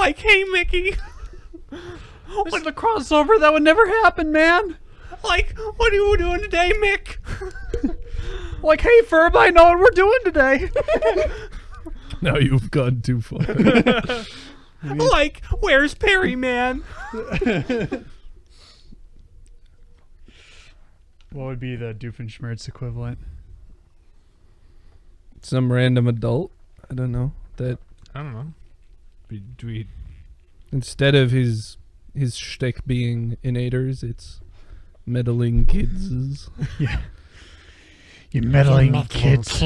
Like, hey, Mickey. What's the crossover? That would never happen, man. Like, what are you doing today, Mick? Like, hey, Ferb, I know what we're doing today. Now you've gone too far. Like, where's Perry, man? What would be the Doofenshmirtz equivalent? Some random adult. I don't know. That I don't know. Do we... instead of his shtick being innators, it's meddling kids. Yeah. You meddling kids.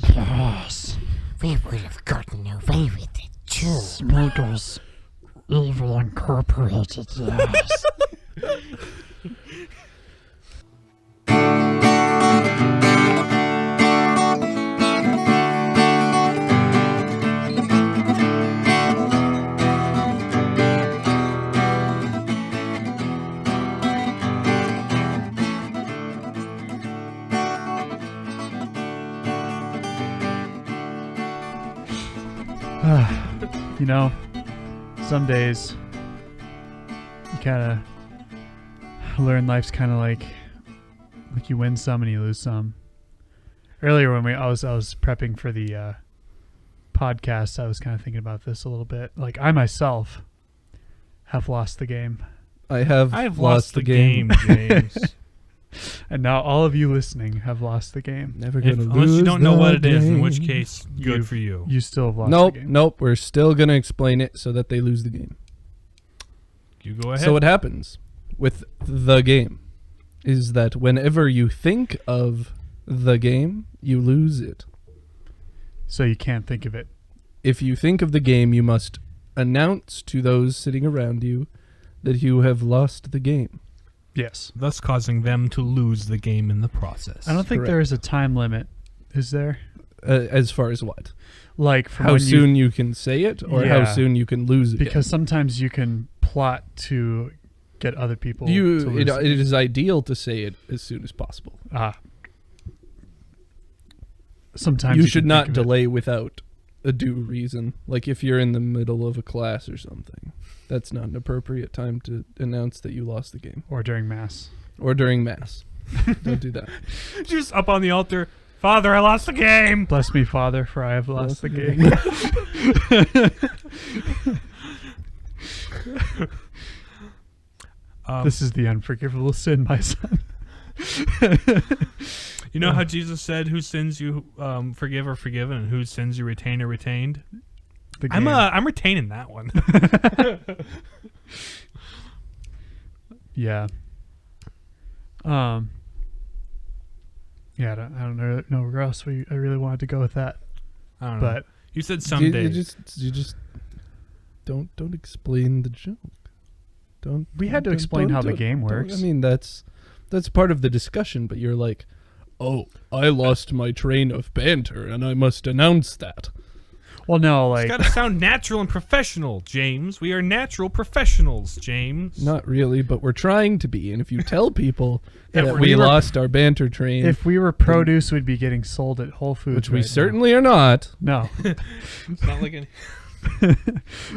Yes. We would have gotten away with it too. Smuggles. Evil Incorporated, yes. You know, some days you kind of learn life's kind of like you win some and you lose some. Earlier when I was prepping for the podcast, I was kind of thinking about this a little bit. Like, I myself have lost the game. I've lost the game, James. And now all of you listening have lost the game. Never gonna lose. Unless you don't know what it is, in game. which case, good for you. You still have lost the game. Nope. We're still gonna explain it so that they lose the game. You go ahead. So what happens with the game is that whenever you think of the game, you lose it. So you can't think of it. If you think of the game, you must announce to those sitting around you that you have lost the game. Yes. Thus causing them to lose the game in the process. I don't think Correct. there is a time limit. Is there? As far as what? Like from How when soon you can say it, or how Yeah. soon you can lose it? Because sometimes you can plot to get other people to it lose it. is ideal to say it as soon as possible. Sometimes You should can not think of it. delay without a due reason. Like if you're in the middle of a class or something, that's not an appropriate time to announce that you lost the game. Or during mass. Or during mass. Don't do that. Just up on the altar, Father, I lost the game. Bless me, Father, for I have lost the game. This is the unforgivable sin, my son. You know how Jesus said, "Whose sins you forgive are forgiven, and whose sins you retain are retained." The game. I'm retaining that one. Yeah. Yeah, I don't know where else I really wanted to go with that. I don't know. But You said someday. You just don't explain the joke. Don't. we had to explain how the game works. I mean, that's part of the discussion. But you're like, oh, I lost my train of banter, and I must announce that. Well, no, like It's got to sound natural and professional, James. We are natural professionals, James. Not really, but we're trying to be. And if you tell people that If we we were- lost our banter train, if we were produce, we'd be getting sold at Whole Foods. which we right now. certainly are not. No. It's not like any...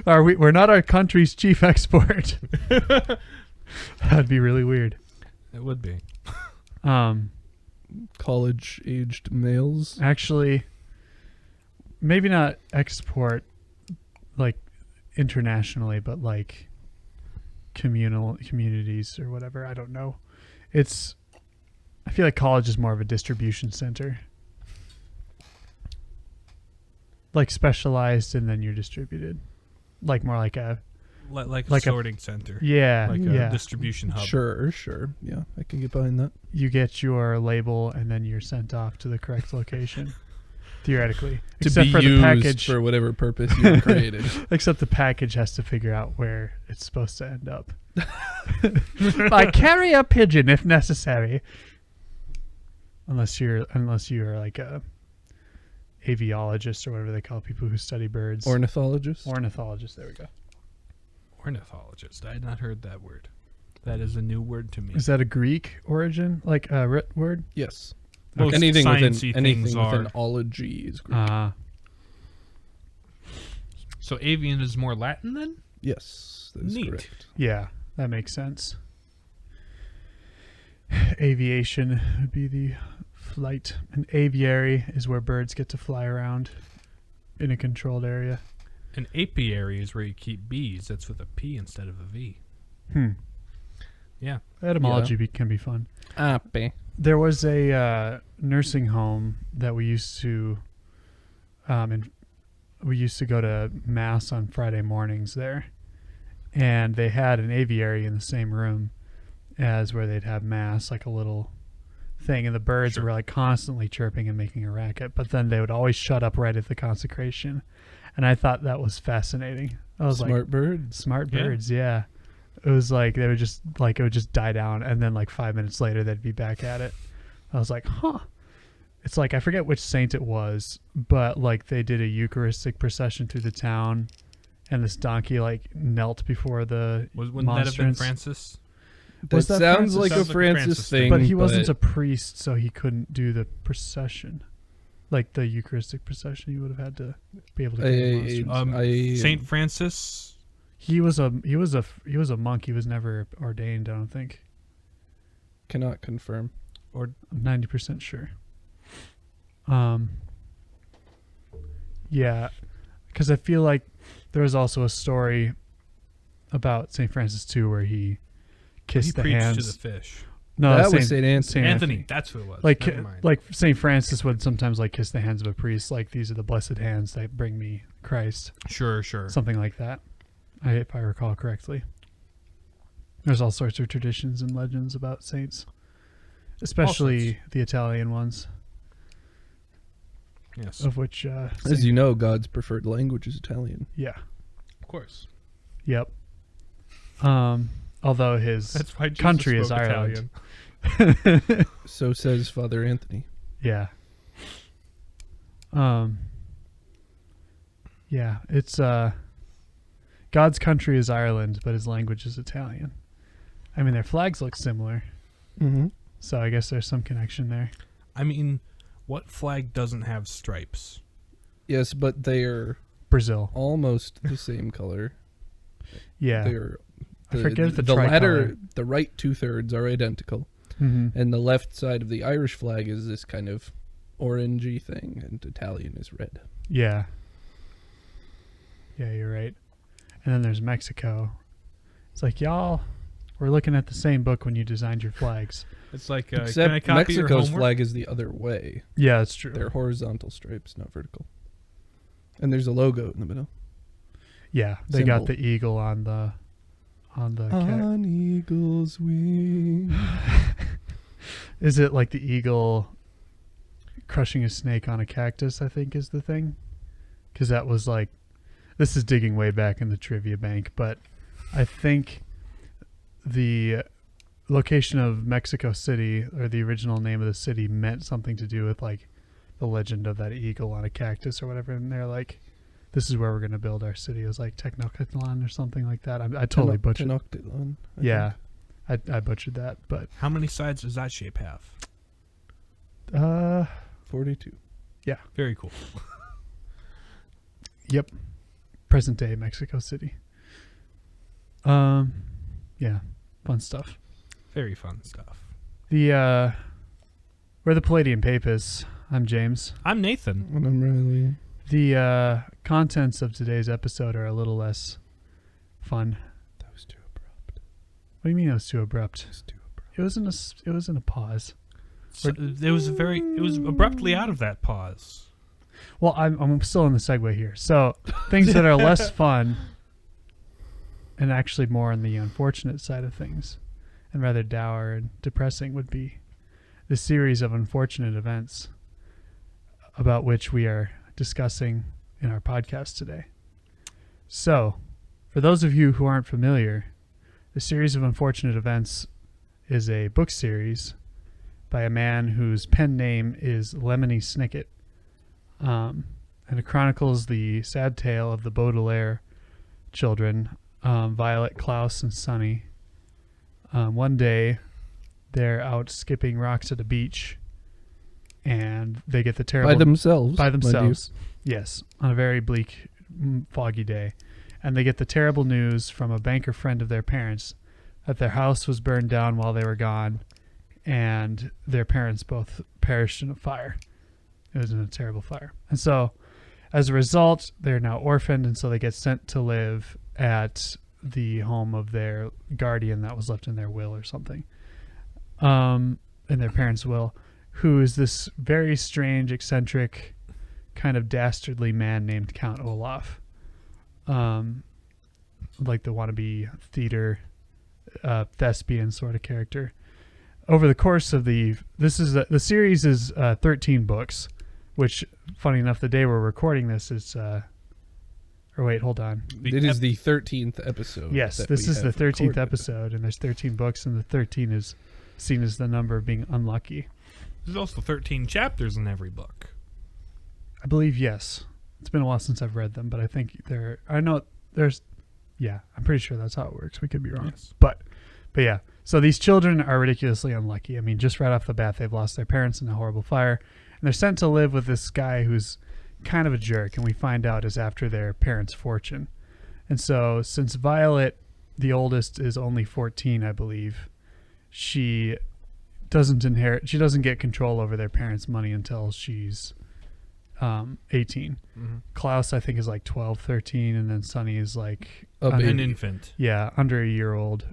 We're not our country's chief export. That'd be really weird. It would be. College-aged males. Actually, maybe not export, like internationally, but like communities or whatever. I don't know. I feel like college is more of a distribution center. Like specialized and then you're distributed. Like more like a... Like a Like a- sorting center. Yeah. Like yeah. a distribution hub. Sure. Yeah, I can get behind that. You get your label and then you're sent off to the correct location. Theoretically. To Except be for the used package. for whatever purpose you created. Except the package has to figure out where it's supposed to end up. By carrier pigeon if necessary. Unless you're like a aviologist or whatever they call people who study birds. Ornithologist. Ornithologist, there we go. Ornithologist. I had not heard that word. That is a new word to me. Is that a Greek origin? Like a root word? Yes. Most Anything with sciencey anything things with are. an ology is great. So avian is more Latin then? Yes, that is Neat. correct. Yeah, that makes sense. Aviation would be the flight. An aviary is where birds get to fly around in a controlled area. An apiary is where you keep bees. That's with a P instead of a V. Yeah. Etymology can be fun. Ape. There was a nursing home that we used to, and we used to go to mass on Friday mornings there, and they had an aviary in the same room as where they'd have mass, like a little thing, and the birds Sure. were like constantly chirping and making a racket, but then they would always shut up right at the consecration, and I thought that was fascinating. I was Smart like, birds. smart Yeah. birds, yeah. It was like they would just like it would just die down, and then like 5 minutes later they'd be back at it. I was like, huh. It's like I forget which saint it was, but like they did a Eucharistic procession through the town, and this donkey like knelt before the Wouldn't that have been monstrance. Francis? That Was that sounds Francis? like Sounds a like a Francis Francis thing, thing. But he wasn't a priest, so he couldn't do the procession, like the Eucharistic procession. He would have had to be able to. Get the monstrance. Saint Francis. He was a monk. He was never ordained. I don't think. cannot confirm. I'm 90% sure. Yeah, because I feel like there was also a story about St. Francis too, where he kissed He the preached hands. to the fish. No, That was Saint Anthony. Saint Anthony. That's who it was. Like Never mind. like St. Francis would sometimes like kiss the hands of a priest, like these are the blessed hands that bring me Christ, Sure. something like that. If I recall correctly. There's all sorts of traditions and legends about saints, especially the Italian ones, Yes. of which As you know, God's preferred language is Italian. yeah. Of course. Yep. Although his That's why Jesus country is spoke Ireland. Italian. So says Father Anthony. Yeah. Yeah, it's God's country is Ireland, but his language is Italian. I mean, their flags look similar, Mm-hmm. so I guess there's some connection there. I mean, what flag doesn't have stripes? Yes, but they are Brazil. almost the same color. Yeah. They are. I forget the latter, tricolor. the right 2/3 are identical, Mhm. and the left side of the Irish flag is this kind of orangey thing, and Italian is red. Yeah. Yeah, you're right. And then there's Mexico. It's like, y'all, we're looking at the same book when you designed your flags. It's like, can I Except copy your Mexico's homework? flag is the other way. Yeah, that's true. They're horizontal stripes, not vertical. And there's a logo in the middle. Yeah, they got Symbol. the eagle on the cat. On eagle's wing. Is it like the eagle crushing a snake on a cactus, I think is the thing? Because that was like, this is digging way back in the trivia bank, but I think the location of Mexico City, or the original name of the city, meant something to do with like the legend of that eagle on a cactus or whatever. And they're like, this is where we're going to build our city. It was like Tenochtitlan or something like that. I totally butchered. Tenochtitlan, I Yeah, think. I butchered that, but How many sides does that shape have? 42. Very cool. yep, present day Mexico City. Yeah, fun stuff. Very fun stuff. We're the Palladian Papists. I'm James. I'm Nathan. And I'm Riley. The contents of today's episode are a little less fun. That was too abrupt. What do you mean it was too abrupt? It was too abrupt. It was in a pause. So it was abruptly out of that pause. Well, I'm still in the segue here. So things that are less fun and actually more on the unfortunate side of things and rather dour and depressing would be the series of unfortunate events about which we are discussing in our podcast today. So, for those of you who aren't familiar, the series of unfortunate events is a book series by a man whose pen name is Lemony Snicket. And it chronicles the sad tale of the Baudelaire children, Violet, Klaus, and Sunny. One day, they're out skipping rocks at a beach, and they get the terrible... By themselves. By mind you. themselves. Yes, on a very bleak foggy day, and they get the terrible news from a banker friend of their parents that their house was burned down while they were gone, and their parents both perished in a fire. It was in a terrible fire. And so, as a result, they're now orphaned, and so they get sent to live at the home of their guardian that was left in their will or something, in their parents' will, who is this very strange, eccentric, kind of dastardly man named Count Olaf. Like the wannabe theater thespian sort of character. Over the course of the series is 13 books, which, funny enough, the day we're recording this is or wait, hold on. It is the 13th episode. Yes, this is the 13th episode, and there's 13 books, and the 13 is seen as the number of being unlucky. There's also 13 chapters in every book. I believe, yes. It's been a while since I've read them, but I think I'm pretty sure that's how it works. We could be wrong. Yes. But yeah. So these children are ridiculously unlucky. I mean, just right off the bat, they've lost their parents in a horrible fire, and they're sent to live with this guy who's kind of a jerk, and we find out is after their parents' fortune. And so since Violet, the oldest, is only 14, I believe, she doesn't get control over their parents' money until she's 18. Mm-hmm. Klaus, I think, is like 12, 13, and then Sonny is like an infant. Yeah, under a year old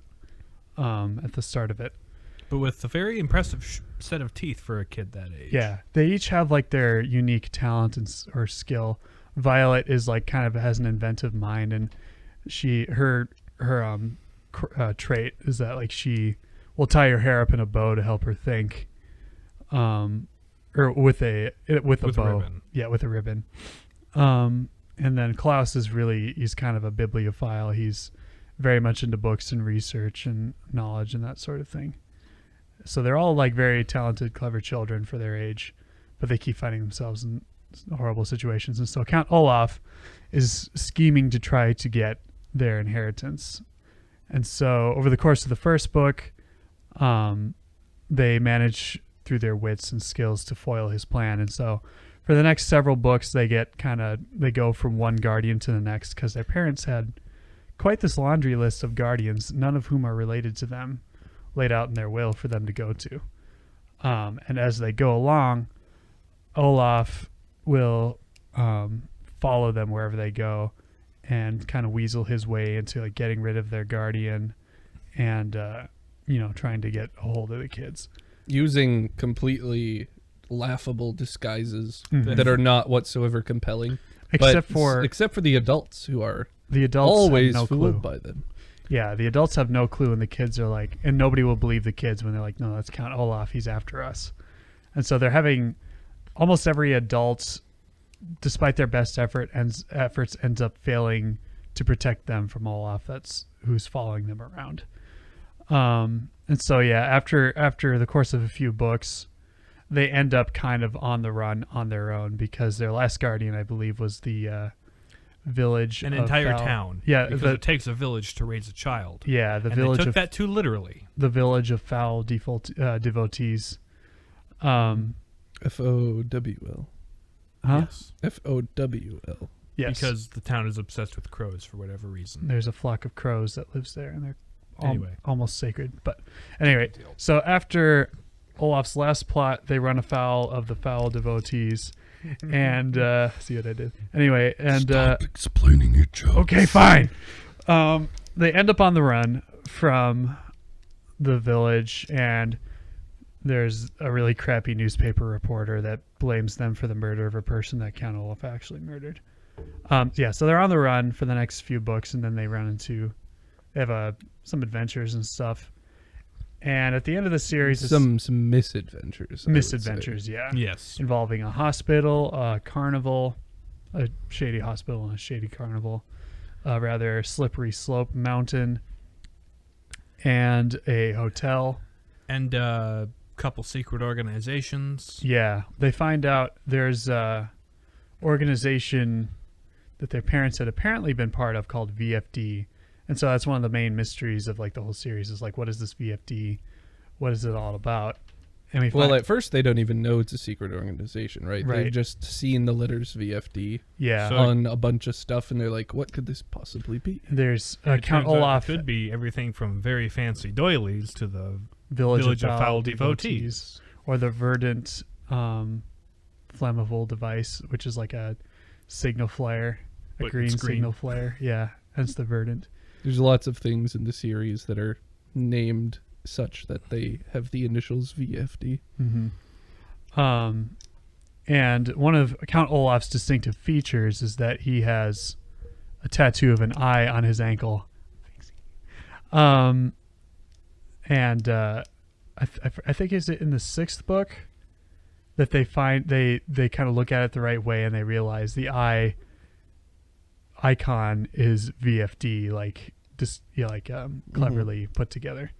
at the start of it. But with a very impressive set of teeth for a kid that age. Yeah, they each have like their unique talent or skill. Violet is like kind of has an inventive mind, and her trait is that like she will tie her hair up in a bow to help her think, or with a bow. Ribbon. Yeah, with a ribbon. And then Klaus he's kind of a bibliophile. He's very much into books and research and knowledge and that sort of thing. So they're all like very talented, clever children for their age, but they keep finding themselves in horrible situations. And so Count Olaf is scheming to try to get their inheritance. And so over the course of the first book, they manage through their wits and skills to foil his plan. And so for the next several books, they go from one guardian to the next, because their parents had quite this laundry list of guardians, none of whom are related to them, laid out in their will for them to go to. And as they go along, Olaf will follow them wherever they go and kind of weasel his way into like getting rid of their guardian and trying to get a hold of the kids. Using completely laughable disguises that are not whatsoever compelling. Except for the adults, who are always fooled by them. Yeah, the adults have no clue, and the kids are like, and nobody will believe the kids when they're like, no, that's Count Olaf, he's after us. And so they're having almost every adult, despite their best efforts, ends up failing to protect them from Olaf, who's following them around. And so, yeah, after the course of a few books, they end up kind of on the run on their own, because their last guardian, I believe, was the village, an entire town. Yeah, because it takes a village to raise a child. Yeah, They took that too literally. The village of foul devotees. FOWL. Huh? Yes. FOWL. Yes. Because the town is obsessed with crows for whatever reason. There's a flock of crows that lives there, and they're almost sacred. But anyway, so after Olaf's last plot, they run afoul of the foul devotees. And see what I did. Anyway, and stop explaining your joke. Okay, fine. They end up on the run from the village, and there's a really crappy newspaper reporter that blames them for the murder of a person that Count Olaf actually murdered. So they're on the run for the next few books, and then they have some adventures and stuff. And at the end of the series, some misadventures. Misadventures, yeah. Yes. Involving a hospital, a carnival, a shady hospital and a shady carnival, a rather slippery slope mountain, and a hotel. And a couple secret organizations. Yeah. They find out there's a organization that their parents had apparently been part of called VFD. And so that's one of the main mysteries of like the whole series is like, what is this VFD? What is it all about? And we Well, find, at first they don't even know it's a secret organization, right? Right. They've just seen the letters VFD yeah, So- on a bunch of stuff, and they're like, "What could this possibly be?" there's It Count turns out Olaf, it could be everything from very fancy doilies to the Village of Foul Devotees. or the Verdant flammable device, which is like a signal flare, a But green it's green. signal flare. Yeah, hence the Verdant. There's lots of things in the series that are named such that they have the initials VFD. And one of Count Olaf's distinctive features is that he has a tattoo of an eye on his ankle. I think is it in the 6th book that they find they kind of look at it the right way and they realize the eye icon is VFD, like just cleverly put together.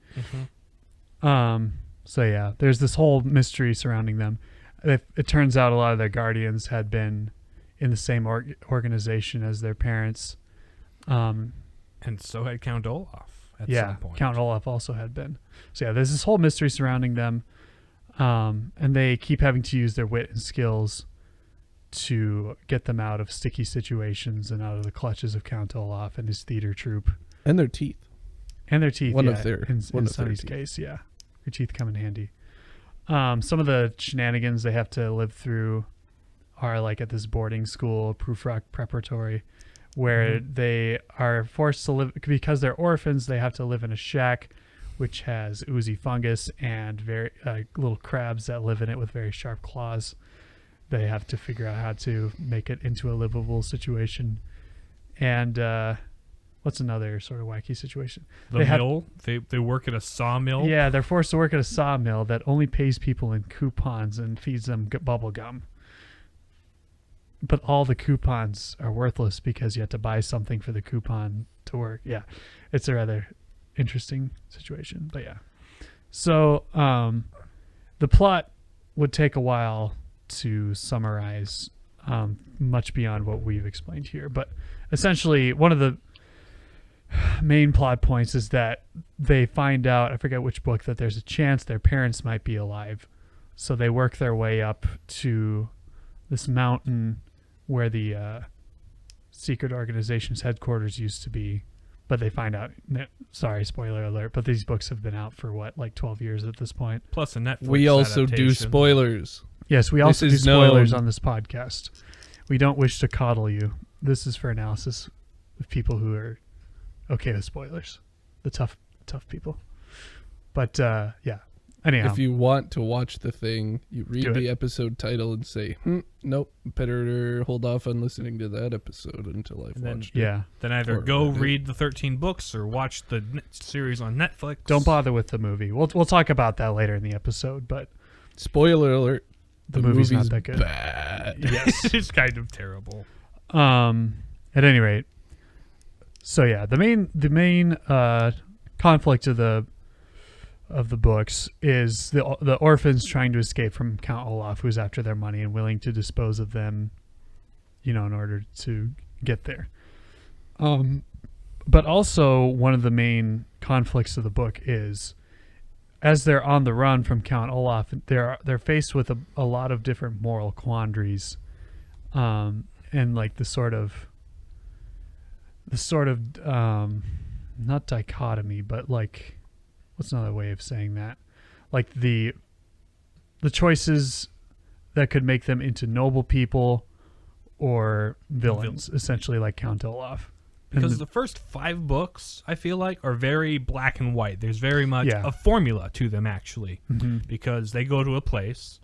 So yeah, there's this whole mystery surrounding them. It turns out a lot of their guardians had been in the same organization as their parents. And so had Count Olaf at some point. Count Olaf also had been. So yeah, there's this whole mystery surrounding them. And they keep having to use their wit and skills to get them out of sticky situations and out of the clutches of Count Olaf and his theater troupe. And their teeth. And their teeth, One yeah, of their- in one of their Sonny's teeth. case, yeah. Your teeth come in handy. Some of the shenanigans they have to live through are like at this boarding school, Proof Rock Preparatory, where they are forced to live, because they're orphans, they have to live in a shack which has oozy fungus and very little crabs that live in it with very sharp claws. They have to figure out how to make it into a livable situation. And what's another sort of wacky situation? The They have- mill. They work at a sawmill. Yeah, they're forced to work at a sawmill that only pays people in coupons and feeds them bubble gum. But all the coupons are worthless because you have to buy something for the coupon to work. Yeah, it's a rather interesting situation. But yeah. So the plot would take a while to summarize, much beyond what we've explained here. But essentially, one of the main plot points is that they find out, I forget which book, that there's a chance their parents might be alive. So they work their way up to this mountain where the secret organization's headquarters used to be. But they find out, sorry, spoiler alert, but these books have been out for what, like 12 years at this point? Plus a Netflix We also do adaptation. spoilers. Yes, we also do is spoilers known. on this podcast. We don't wish to coddle you. This is for analysis of people who are okay with spoilers. The tough people. But yeah. Anyhow. If you want to watch the thing, you read Do the it. episode title and say, nope, better hold off on listening to that episode until I've And then- watched it. yeah. Then either Or go read it. read the 13 books or watch the series on Netflix. Don't bother with the movie. We'll talk about that later in the episode, but Spoiler alert. the movie's not that good. Bad. Yes. It's kind of terrible. At any rate. So yeah, the main conflict of the books is the orphans trying to escape from Count Olaf, who's after their money and willing to dispose of them, in order to get there. But also one of the main conflicts of the book is, as they're on the run from Count Olaf, they're faced with a lot of different moral quandaries, and like the sort of not dichotomy, but like, what's another way of saying that? Like the choices that could make them into noble people or villains, essentially, like Count Olaf. Because the first 5 books, I feel like, are very black and white. There's very much Yeah. a formula to them, actually. Because they go to a place,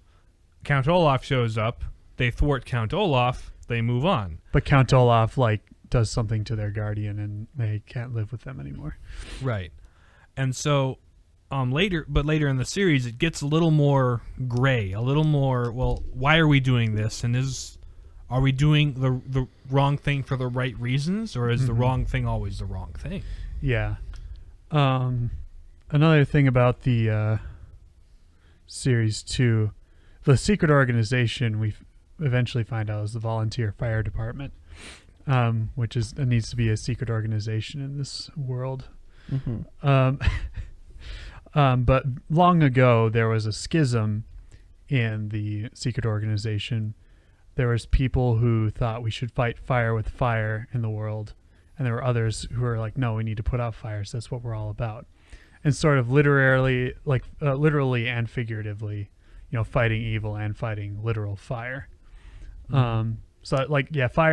Count Olaf shows up, they thwart Count Olaf, they move on. But Count Olaf does something to their guardian and they can't live with them anymore. Right. And so later in the series, it gets a little more gray, a little more, well, why are we doing this? And are we doing the wrong thing for the right reasons, or is the wrong thing always the wrong thing? Yeah. Another thing about the series too, the secret organization we eventually find out is the Volunteer Fire Department, which needs to be a secret organization in this world. But long ago, there was a schism in the secret organization. There was people who thought we should fight fire with fire in the world, and there were others who were like, no, we need to put out fires. That's what we're all about. And sort of literally and figuratively, fighting evil and fighting literal fire. Fire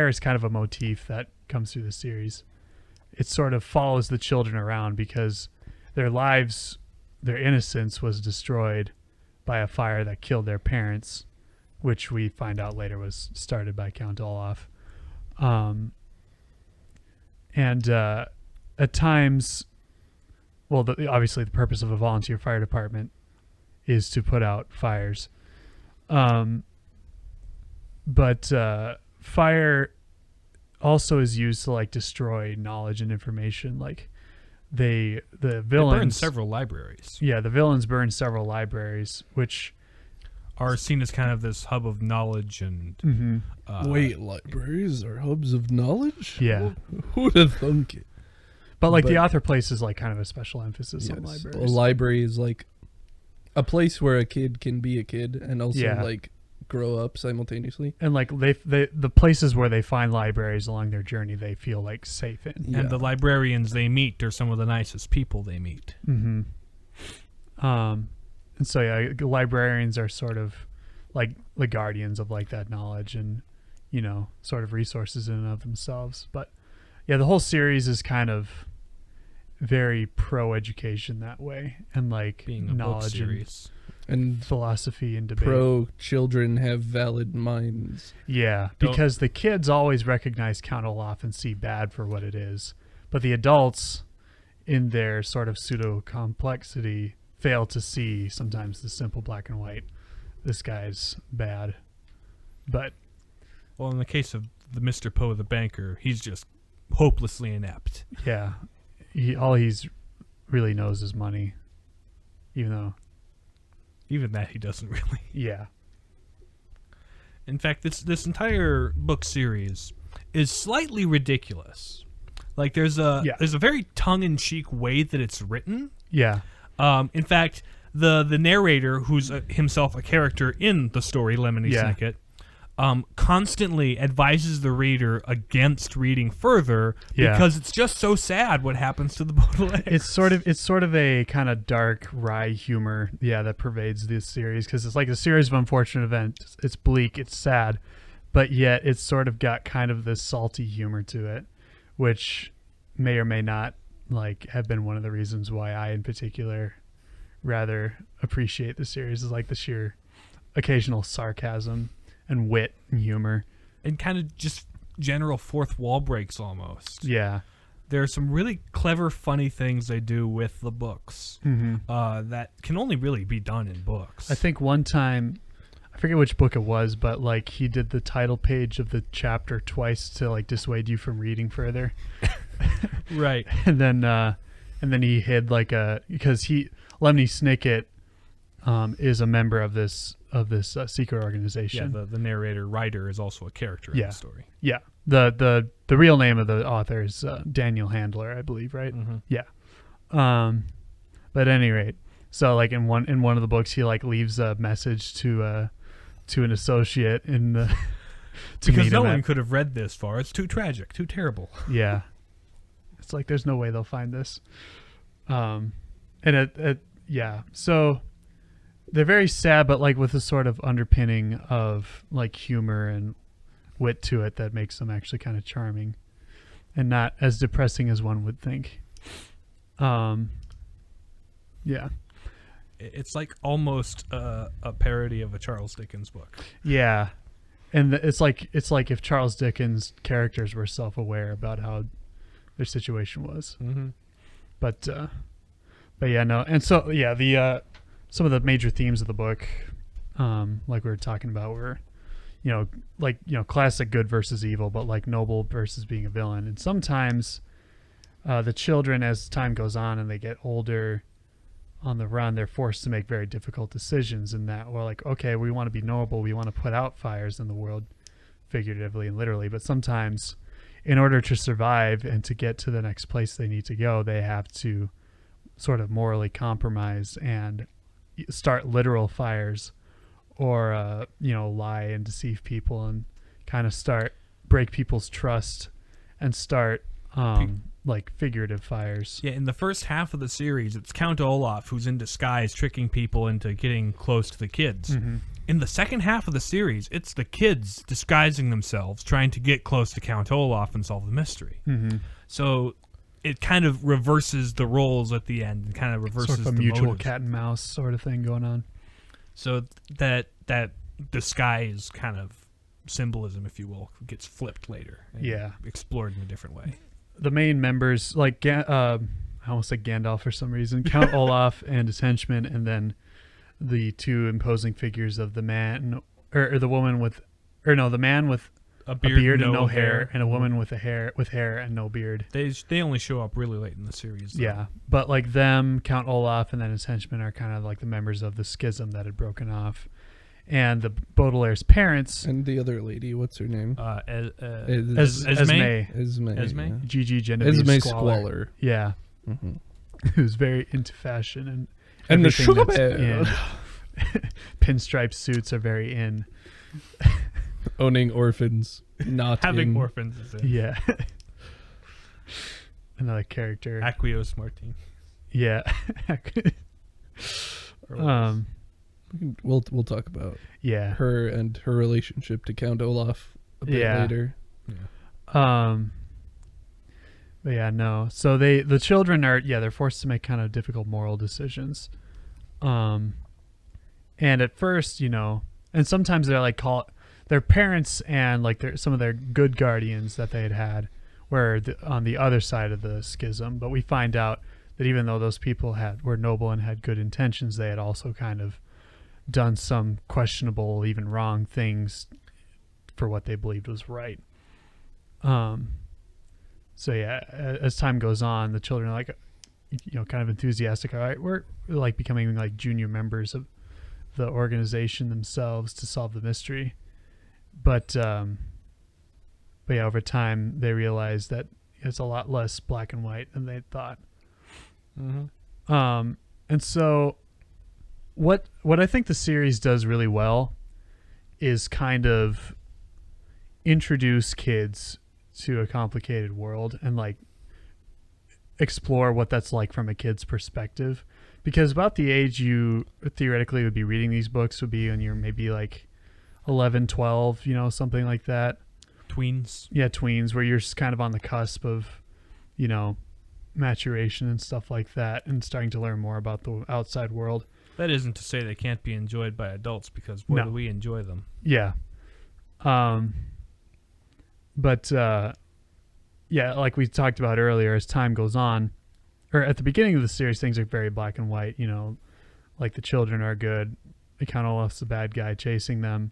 is kind of a motif that comes through the series. It sort of follows the children around because their lives, their innocence was destroyed by a fire that killed their parents, which we find out later was started by Count Olaf. At times, obviously the purpose of a volunteer fire department is to put out fires. But fire also is used to destroy knowledge and information. The villains burn several libraries. Yeah, the villains burn several libraries, which are seen as kind of this hub of knowledge and. Wait, libraries are hubs of knowledge? Yeah. Who'd have thunk it? But the author places kind of a special emphasis on libraries. A library is a place where a kid can be a kid and also grow up simultaneously. And the places where they find libraries along their journey, they feel safe in. Yeah. And the librarians they meet are some of the nicest people they meet. Mm-hmm. And so librarians are sort of the guardians of that knowledge and sort of resources in and of themselves. But yeah, the whole series is kind of very pro education that way, and being a knowledge book series. And philosophy and debate. Pro children have valid minds. Yeah, because the kids always recognize Count Olaf and see bad for what it is, but the adults, in their sort of pseudo complexity, fail to see sometimes the simple black and white. This guy's bad. But well, in the case of the Mr. Poe the banker, he's just hopelessly inept. Yeah, all he's really knows is money, even that he doesn't really. Yeah. In fact, this entire book series is slightly ridiculous. There's a very tongue-in-cheek way that it's written. Yeah. In fact, the narrator, who's himself a character in the story Lemony Snicket, constantly advises the reader against reading further because it's just so sad what happens to the Baudelaire. It's sort of a kind of dark, wry humor, that pervades this series, because it's a series of unfortunate events. It's bleak, it's sad, but yet it's sort of got kind of this salty humor to it, which may or may not have been one of the reasons why I in particular rather appreciate the series, is the sheer occasional sarcasm and wit and humor and kind of just general fourth wall breaks almost. Yeah. There are some really clever, funny things they do with the books that can only really be done in books. I think one time, I forget which book it was, but he did the title page of the chapter twice to dissuade you from reading further. Right. And then he hid because Lemony Snicket is a member of this secret organization. Yeah, the narrator writer is also a character in the story. Yeah. The real name of the author is Daniel Handler, I believe, right? Mm-hmm. Yeah. But at any rate, so in one of the books he leaves a message to an associate in the to because meet no him one at, could have read this far. It's too tragic, too terrible. Yeah. It's there's no way they'll find this. And yeah. So they're very sad, but with a sort of underpinning of humor and wit to it that makes them actually kind of charming and not as depressing as one would think. Yeah. It's almost a parody of a Charles Dickens book. Yeah. And it's like if Charles Dickens' characters were self-aware about how their situation was. Mm-hmm. But yeah, no. And so, yeah, the some of the major themes of the book, like we were talking about, were, classic good versus evil, but noble versus being a villain. And sometimes the children, as time goes on and they get older on the run, they're forced to make very difficult decisions in that, or okay, we want to be noble, we want to put out fires in the world, figuratively and literally, but sometimes in order to survive and to get to the next place they need to go, they have to sort of morally compromise and start literal fires, or lie and deceive people and kind of break people's trust and start like figurative fires. Yeah, in the first half of the series, it's Count Olaf who's in disguise tricking people into getting close to the kids. Mm-hmm. In the second half of the series, it's the kids disguising themselves, trying to get close to Count Olaf and solve the mystery. Mm-hmm. So it kind of reverses the roles at the end, and kind of reverses Sort of a the mutual motives. cat and mouse sort of thing going on. So that disguise kind of symbolism, if you will, gets flipped later. And Yeah. explored in a different way. The main members, like I almost said Gandalf for some reason, Count Olaf and his henchmen, and then the two imposing figures of the man or the woman with, or no, the man with A a beard and no hair, hair. and a woman with hair and no beard. They only show up really late in the series, though. Yeah, but like them, Count Olaf and then his henchmen are kind of like the members of the schism that had broken off. And the Baudelaire's parents, And the other lady, what's her name? Esme, Esme. Yeah. Gigi Genevieve Esme Squalor. Squalor. Yeah, Mm-hmm. who's very into fashion And the everything sugar that's bear. in. Pinstripe suits are very in. Owning orphans. Not Having in. orphans is in. Yeah. Another character. Aqueous Martin. Yeah. We'll talk about Yeah. her and her relationship to Count Olaf a bit Yeah. later. But yeah, no. So the children are, they're forced to make kind of difficult moral decisions. And at first, and sometimes they're like their parents and like some of their good guardians that they had were on the other side of the schism. But we find out that even though those people were noble and had good intentions, they had also kind of done some questionable, even wrong things for what they believed was right. So yeah, as time goes on, the children are like, kind of enthusiastic. All right, we're like becoming like junior members of the organization themselves to solve the mystery. But yeah, over time they realize that it's a lot less black and white than they thought. Mm-hmm. And so what I think the series does really well is kind of introduce kids to a complicated world and like explore what that's like from a kid's perspective, because about the age you theoretically would be reading these books would be when you're maybe like 11, 12, something like that. Tweens. Yeah, tweens, where you're just kind of on the cusp of, maturation and stuff like that, and starting to learn more about the outside world. That isn't to say they can't be enjoyed by adults, because boy, do we enjoy them. Yeah. But like we talked about earlier, as time goes on, or at the beginning of the series, things are very black and white. Like the children are good, Count Olaf's the bad guy chasing them.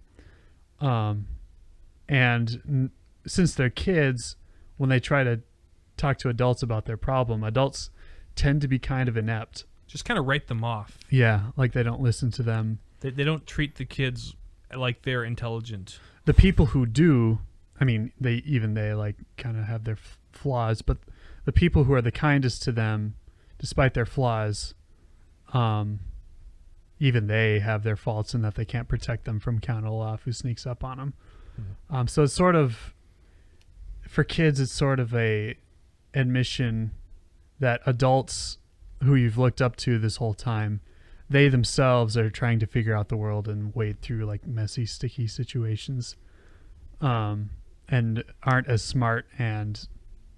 And since they're kids, when they try to talk to adults about their problem, adults tend to be kind of inept. Just kind of write them off. Yeah, like they don't listen to them. They don't treat the kids like they're intelligent. The people who do, I mean, they like kind of have their flaws, but the people who are the kindest to them, despite their flaws, even they have their faults in that they can't protect them from Count Olaf, who sneaks up on them. Mm-hmm. So it's sort of, for kids, it's sort of a admission that adults who you've looked up to this whole time, they themselves are trying to figure out the world and wade through like messy, sticky situations, and aren't as smart and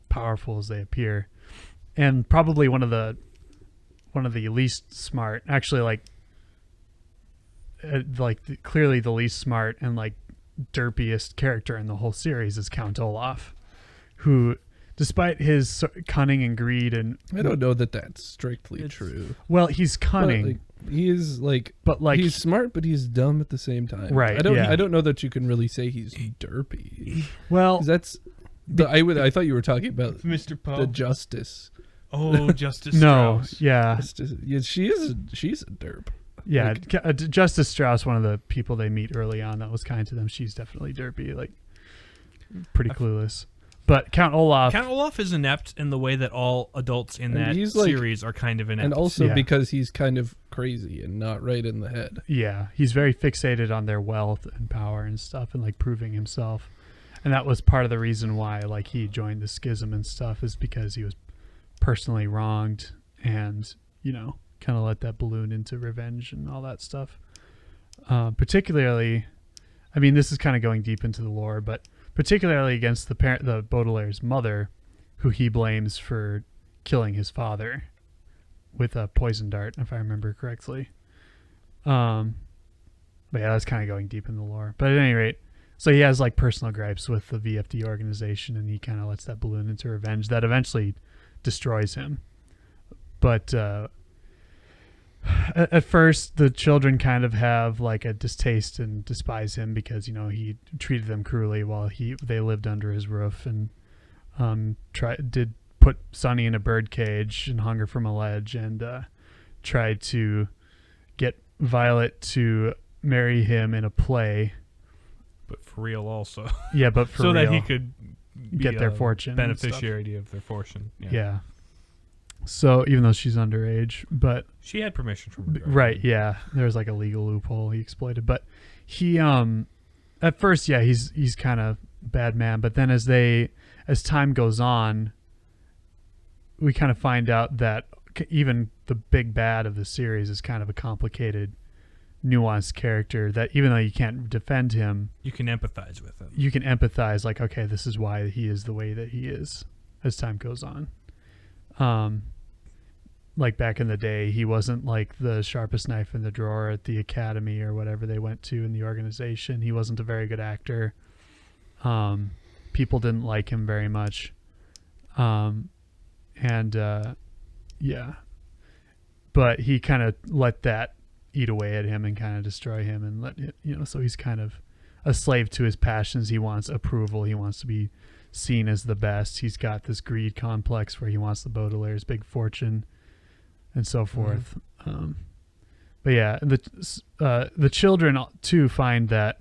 powerful as they appear. And probably one of the least smart, actually, clearly the least smart and like derpiest character in the whole series is Count Olaf, who, despite his cunning and greed, and I don't know that that's strictly true. Well, he's cunning. He is he's smart, but he's dumb at the same time. Right. I don't know that you can really say he's derpy. Well, 'Cause that's I thought you were talking about Mr. Poe. the Justice. Oh, Justice no, Strauss. yeah, Yeah, she's a derp. yeah. Justice Strauss, one of the people they meet early on that was kind to them, she's definitely derpy, like pretty clueless. But Count Olaf, Count Olaf is inept in the way that all adults in And that he's, like- series are kind of inept. And also Yeah. because he's kind of crazy and not right in the head. yeah, he's very fixated on their wealth and power and stuff, and like proving himself. And that was part of the reason why like he joined the schism and stuff, is because he was personally wronged, and kind of let that balloon into revenge and all that stuff. Particularly, I mean, this is kind of going deep into the lore, but particularly against the Baudelaire's mother, who he blames for killing his father with a poison dart, if I remember correctly. But yeah, that's kind of going deep in the lore. But at any rate, so he has like personal gripes with the VFD organization, and he kind of lets that balloon into revenge that eventually destroys him. But at first, the children kind of have like a distaste and despise him because he treated them cruelly while they lived under his roof, and did put Sonny in a bird cage and hung her from a ledge, and tried to get Violet to marry him in a play. but for real also. Yeah, but for so real, that he could be get their a fortune and stuff. beneficiary of their fortune. Yeah. So even though she's underage, but She had permission from her. right, yeah, there was like a legal loophole he exploited. But he, at first, yeah, he's kind of bad man. But then as time goes on, we kind of find out that even the big bad of the series is kind of a complicated, nuanced character that even though you can't defend him, You can empathize with him. you can empathize, like, okay, this is why he is the way that he is as time goes on. Like back in the day, he wasn't like the sharpest knife in the drawer at the academy or whatever they went to in the organization. He wasn't a very good actor. People didn't like him very much. Yeah. But he kind of let that eat away at him and kind of destroy him, and let it, so he's kind of a slave to his passions. He wants approval. He wants to be seen as the best. He's got this greed complex where he wants the Baudelaire's big fortune and so forth. But yeah, the children too find that,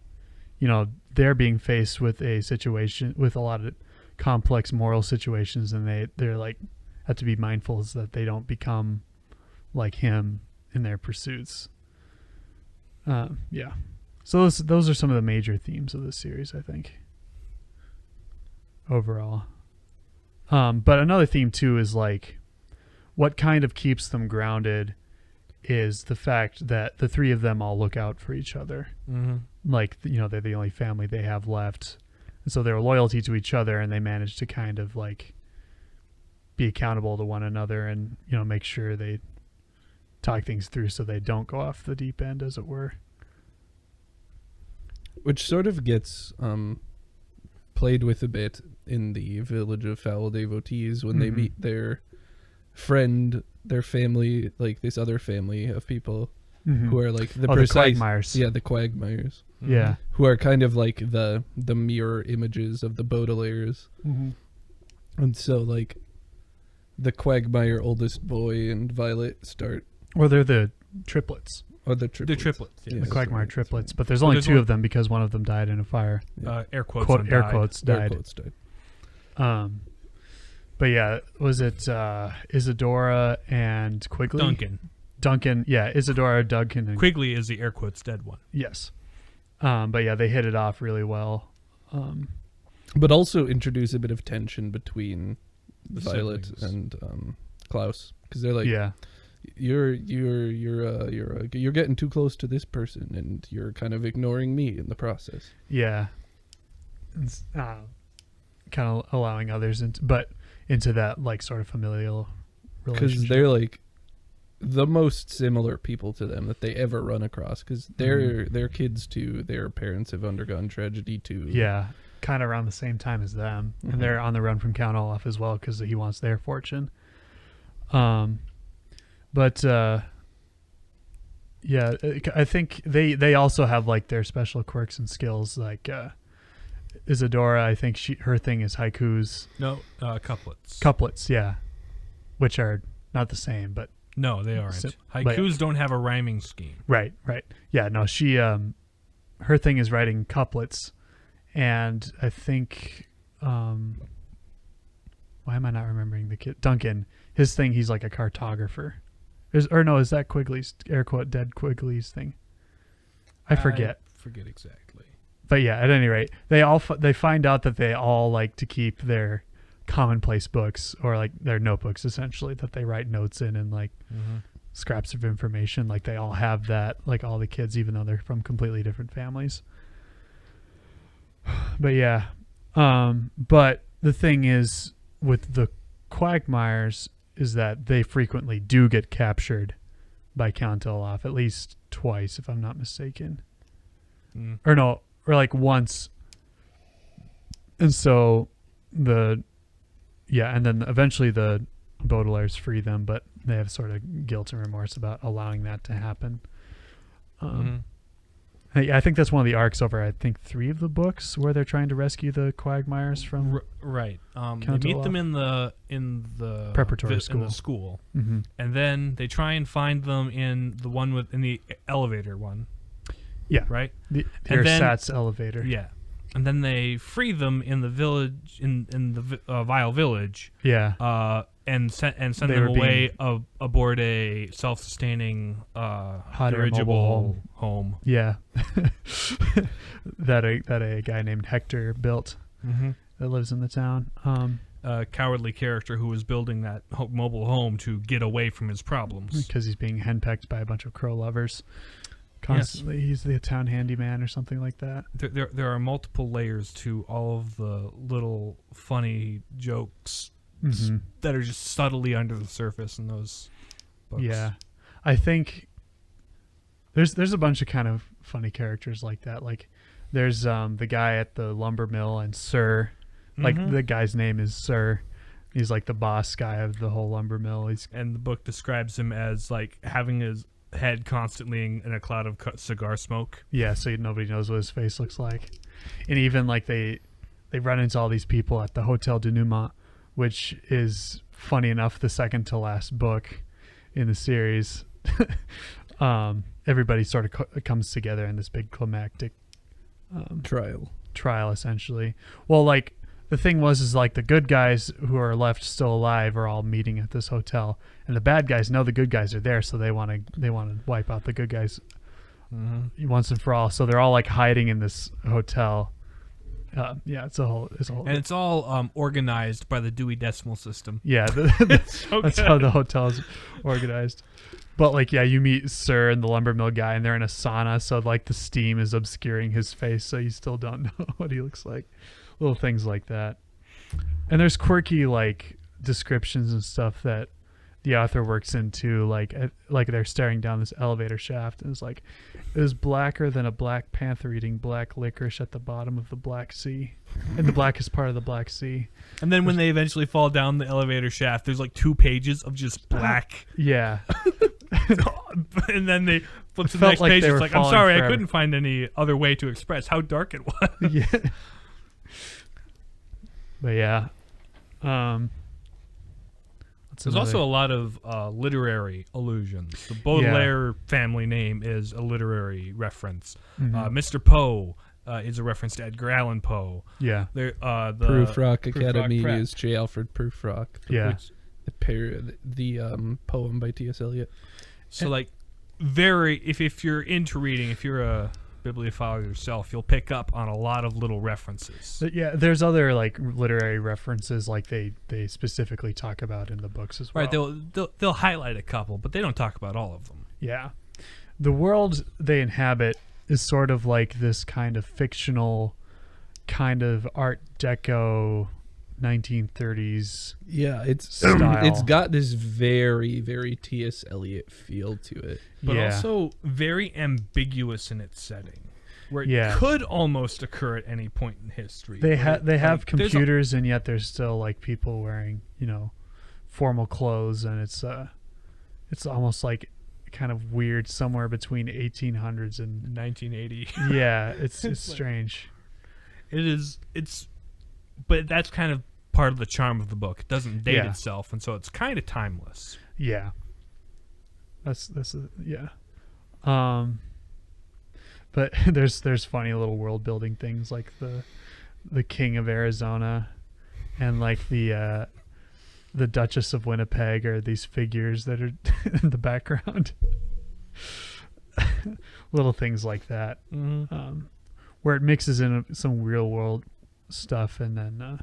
they're being faced with a situation with a lot of complex moral situations, and they're like have to be mindful so that they don't become like him in their pursuits. Yeah. So those are some of the major themes of this series, I think. Overall. But another theme too is like what kind of keeps them grounded is the fact that the three of them all look out for each other. Mm-hmm. Like, they're the only family they have left. And so their loyalty to each other, and they manage to kind of like be accountable to one another and, make sure they talk things through so they don't go off the deep end, as it were. Which sort of gets played with a bit in the Village of Foul Devotees when they meet their friend, their family, like this other family of people who are like the Quagmires. Yeah, the Quagmires. Mm-hmm. Yeah. Who are kind of like the mirror images of the Baudelaires. And so like the Quagmire oldest boy and Violet start, Or they're the triplets. or the triplets. The triplets. Yes. Yeah. The Quagmire right, triplets. But there's only there's two one- of them because one of them died in a fire. Air quotes. Quote, on air died. quotes Air died. quotes died. But yeah, was it Isadora and Quigley? Duncan, yeah, Isadora, Duncan, and Quigley is the air quotes dead one. yes. But yeah, they hit it off really well. But also introduce a bit of tension between The Violet siblings. and Klaus, because they're like, yeah, you're getting too close to this person, and you're kind of ignoring me in the process. yeah. Kind of allowing others into that like sort of familial Because relationship. they're like the most similar people to them that they ever run across, because they're kids too. Their parents have undergone tragedy too. Yeah, kind of around the same time as them, and they're on the run from Count Olaf as well because he wants their fortune. But yeah, I think they also have like their special quirks and skills. Like Isadora, I think her thing is haikus, No, couplets. couplets, yeah, which are not the same, but No, they aren't. So- Haikus don't have a rhyming scheme. right. Yeah, no, she her thing is writing couplets, and I think why am I not remembering the kid? Duncan. His thing, he's like a cartographer. Is that Quigley's, air quote, dead Quigley's thing? I forget. Forget exactly. But yeah, at any rate, they find out that they all like to keep their commonplace books, or like their notebooks essentially, that they write notes in and like scraps of information. Like they all have that, like all the kids, even though they're from completely different families. But yeah, but the thing is with the Quagmires is that they frequently do get captured by Count Olaf, at least twice, if I'm not mistaken. Or no, or like once. And so and then eventually the Baudelaires free them, but they have sort of guilt and remorse about allowing that to happen. I think that's one of the arcs over, I think, 3 of the books where they're trying to rescue the Quagmires from right. They Count meet Olaf. them in the Preparatory in the school, Mm-hmm. and then they try and find them in the elevator one. Yeah. Right. The And then- ersatz elevator. Yeah, and then they free them in the village in the Vile Village. Yeah. And send They them were away aboard a self-sustaining Hot air dirigible mobile home. Yeah. that a guy named Hector built that lives in the town. A cowardly character who was building that mobile home to get away from his problems. Because he's being henpecked by a bunch of crow lovers. Constantly, He's the town handyman or something like that. There are multiple layers to all of the little funny jokes that are just subtly under the surface in those books. Yeah, I think there's a bunch of kind of funny characters like that. Like there's the guy at the lumber mill and Sir, like the guy's name is Sir. He's like the boss guy of the whole lumber mill. And the book describes him as like having his head constantly in a cloud of cigar smoke. Yeah, so nobody knows what his face looks like. And even like they run into all these people at the Hotel de Neumont, which is funny enough the second to last book in the series. Everybody sort of comes together in this big climactic trial essentially. Well, like the thing is like the good guys who are left still alive are all meeting at this hotel, and the bad guys know the good guys are there, so they want to wipe out the good guys once and for all. So they're all like hiding in this hotel. It's all organized by the Dewey Decimal System. Yeah, that's how the hotel's organized. But like, yeah, you meet Sir and the lumber mill guy, and they're in a sauna, so like the steam is obscuring his face, so you still don't know what he looks like. Little things like that. And there's quirky like descriptions and stuff that the author works into, like they're staring down this elevator shaft, and it's like, it is blacker than a black panther eating black licorice at the bottom of the Black Sea, in the blackest part of the Black Sea. And then when they eventually fall down the elevator shaft, there's like 2 pages of just black. Yeah. And then they flip to the next page. It's like, I'm sorry, I couldn't find any other way to express how dark it was. Yeah. But yeah. There's also a lot of literary allusions. The Baudelaire family name is a literary reference. Mr. Poe is a reference to Edgar Allan Poe. Yeah. The Prufrock Academy Prufrock is J. Alfred Prufrock. Yeah. The poem by T.S. Eliot. So like, if you're into reading, if you're a bibliophile yourself, you'll pick up on a lot of little references. But yeah, there's other like literary references like they specifically talk about in the books as well. Right, they'll highlight a couple, but they don't talk about all of them. Yeah. The world they inhabit is sort of like this kind of fictional, kind of Art Deco 1930s. Yeah, style. It's got this very, very T.S. Eliot feel to it. But Yeah. also very ambiguous in its setting, where it could almost occur at any point in history. They have like, computers, and yet there's still like people wearing, formal clothes, and it's almost like kind of weird, somewhere between 1800s and 1980. Yeah, it's strange. But that's kind of part of the charm of the book. It doesn't date Yeah. itself, and so it's kind of timeless. Yeah. That's yeah. But there's funny little world building things like the king of Arizona, and like the the Duchess of Winnipeg are these figures that are in the background. Little things like that, where it mixes in some real world stuff, and then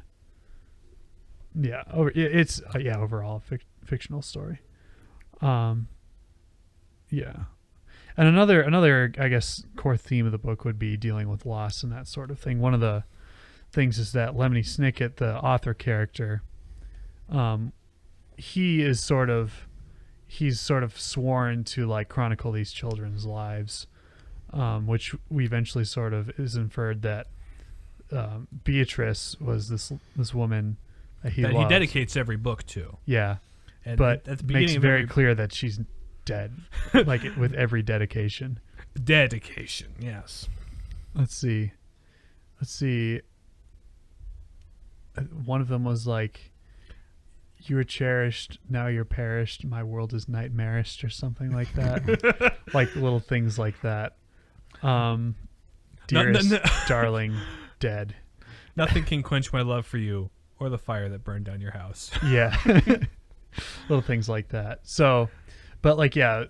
overall fictional story. And another I guess core theme of the book would be dealing with loss and that sort of thing. One of the things is that Lemony Snicket, the author character, he's sort of sworn to like chronicle these children's lives, which we eventually sort of is inferred that Beatrice was this woman that he dedicates every book to. Yeah, but at the makes beginning very clear that she's dead, like with every dedication. Dedication, yes. Let's see. One of them was like, "You were cherished, now you're perished. My world is nightmarish," or something like that. Like little things like that. Dearest darling, dead. Nothing can quench my love for you or the fire that burned down your house. Yeah. Little things like that. So, but like, yeah,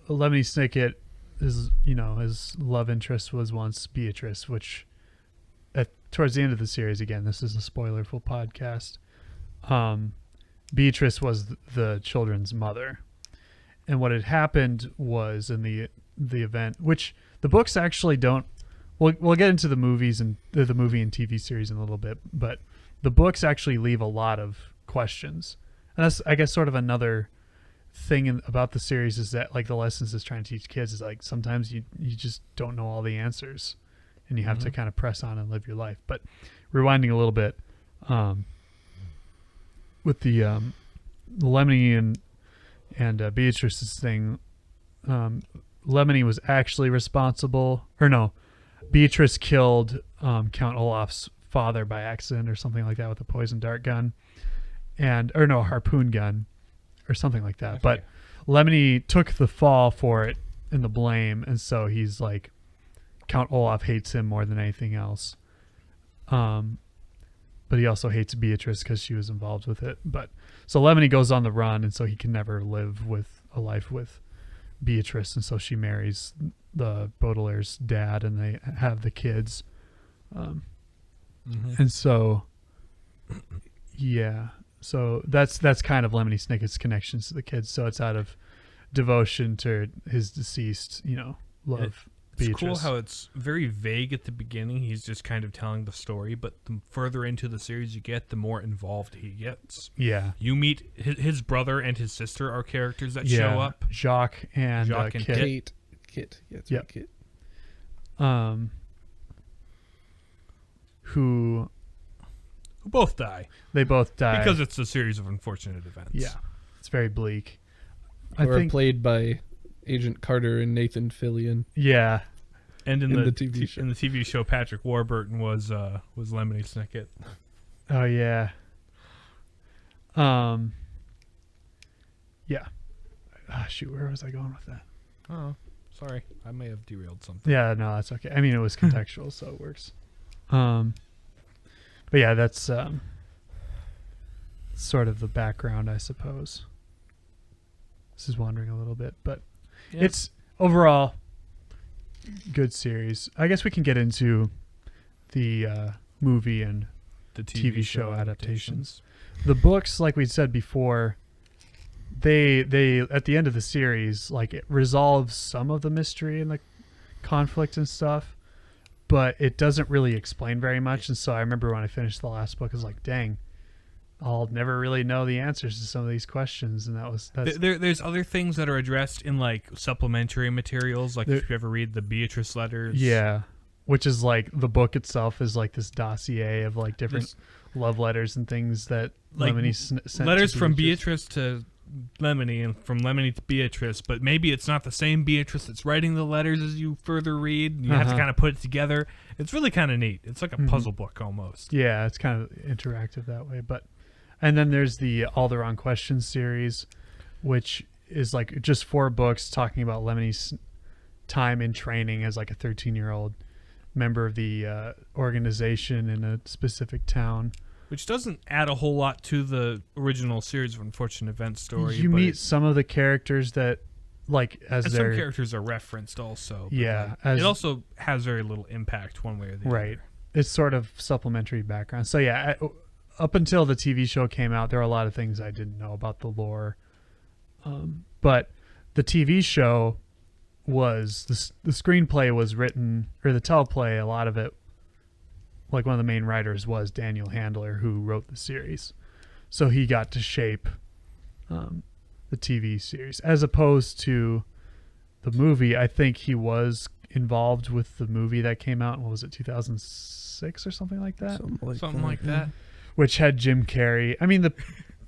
Lemony Snicket his love interest was once Beatrice, which towards the end of the series, again, this is a spoilerful podcast. Beatrice was the children's mother, and what had happened was in the event, which the books actually don't. We'll get into the movies and the movie and TV series in a little bit, but the books actually leave a lot of questions, and that's, I guess, sort of another thing about the series is that like the lessons it's trying to teach kids is like sometimes you just don't know all the answers, and you have to kind of press on and live your life. But rewinding a little bit, with the Lemony and Beatrice's thing, Lemony was actually responsible, or no, Beatrice killed Count Olaf's father by accident or something like that with a poison dart gun, harpoon gun or something like that. Okay. But Lemony took the fall for it and the blame, and so he's like, Count Olaf hates him more than anything else. But he also hates Beatrice because she was involved with it. But so Lemony goes on the run, and so he can never live with a life with Beatrice, and so she marries the Baudelaire's dad, and they have the kids. And so, yeah, so that's kind of Lemony Snicket's connections to the kids. So it's out of devotion to his deceased, love. It's Beatrice. Cool how it's very vague at the beginning. He's just kind of telling the story, but the further into the series you get, the more involved he gets. Yeah. You meet his brother and his sister are characters that show up. Jacques and Kit. Kit. Yeah, yep. Kit. Who both die. They both die. Because it's a series of unfortunate events. Yeah. It's very bleak. I think played by Agent Carter and Nathan Fillion. Yeah. And in the TV show. In the TV show, Patrick Warburton was Lemony Snicket. Oh yeah. Yeah. Shoot, where was I going with that? Oh, sorry. I may have derailed something. Yeah, no, that's okay. I mean, it was contextual, so it works. But yeah, that's sort of the background, I suppose. This is wandering a little bit, but yeah. It's overall good series. I guess we can get into the movie and the TV show adaptations. The books, like we said before, they at the end of the series, like, it resolves some of the mystery and the conflict and stuff, but it doesn't really explain very much. And so I remember when I finished the last book, I was like, dang, I'll never really know the answers to some of these questions. And there's other things that are addressed in like supplementary materials, like if you ever read the Beatrice letters. Yeah, which is like the book itself is like this dossier of like different love letters and things that like Lemony sent letters from Beatrice to Lemony and from Lemony to Beatrice, but maybe it's not the same Beatrice that's writing the letters as you further read. You have to kind of put it together. It's really kind of neat. It's like a puzzle book almost. Yeah, it's kind of interactive that way. And then there's the All the Wrong Questions series, which is like just 4 books talking about Lemony's time in training as like a 13-year-old member of the organization in a specific town. which doesn't add a whole lot to the original series of Unfortunate Events story. You but meet some of the characters that, like, as and their some characters are referenced also. but, Yeah, like, as- it also has very little impact one way or the right. other. It's sort of supplementary background. So yeah, up until the TV show came out, there were a lot of things I didn't know about the lore. But the TV show was the screenplay was written, or the teleplay, a lot of it, like one of the main writers was Daniel Handler, who wrote the series. So he got to shape the TV series, as opposed to the movie. I think he was involved with the movie that came out. What was it, 2006 or something like that? Something like that. Which had Jim Carrey. I mean,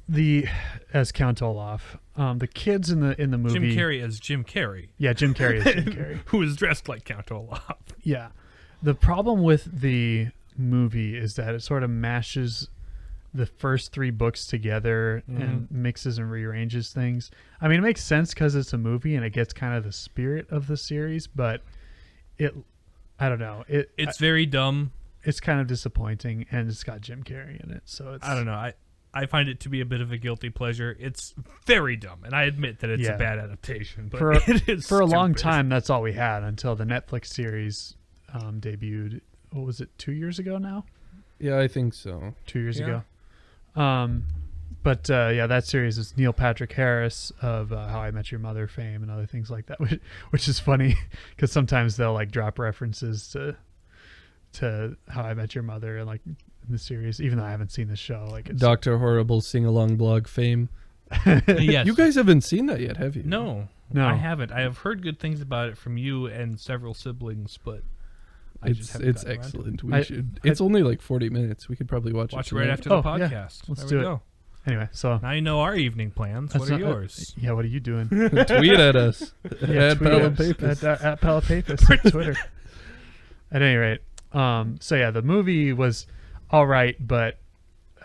the as Count Olaf. The kids in the movie. Jim Carrey as Jim Carrey. Yeah, Jim Carrey as Jim Carrey. Who is dressed like Count Olaf. Yeah. The problem with the movie is that it sort of mashes the first 3 books together and mixes and rearranges things. I mean, it makes sense because it's a movie and it gets kind of the spirit of the series, but I don't know. It's very dumb. It's kind of disappointing, and it's got Jim Carrey in it, so it's... I don't know. I find it to be a bit of a guilty pleasure. It's very dumb, and I admit that it's a bad adaptation. But it is for a long stupid. time, that's all we had until the Netflix series debuted. What was it, 2 years ago now? Yeah, I think so. 2 years Yeah. ago. But that series is Neil Patrick Harris of How I Met Your Mother fame and other things like that, which is funny because sometimes they'll like drop references to How I Met Your Mother and like in the series, even though I haven't seen the show. Like it's, Dr. Horrible sing-along blog fame. Yes. You guys haven't seen that yet, have you? No, I haven't. I have heard good things about it from you and several siblings, but I just haven't It's gotten around to it. excellent. It's only like 40 minutes. We could probably watch Watch it it right tonight. after the Oh, yeah. podcast. Let's There do we it. go. Anyway, so Now you know our evening plans. What are yours? Yeah, what are you doing? Tweet at us. At tweet Palladian us Papists. at Palladian Papists on Twitter. At any rate, so yeah, the movie was all right, but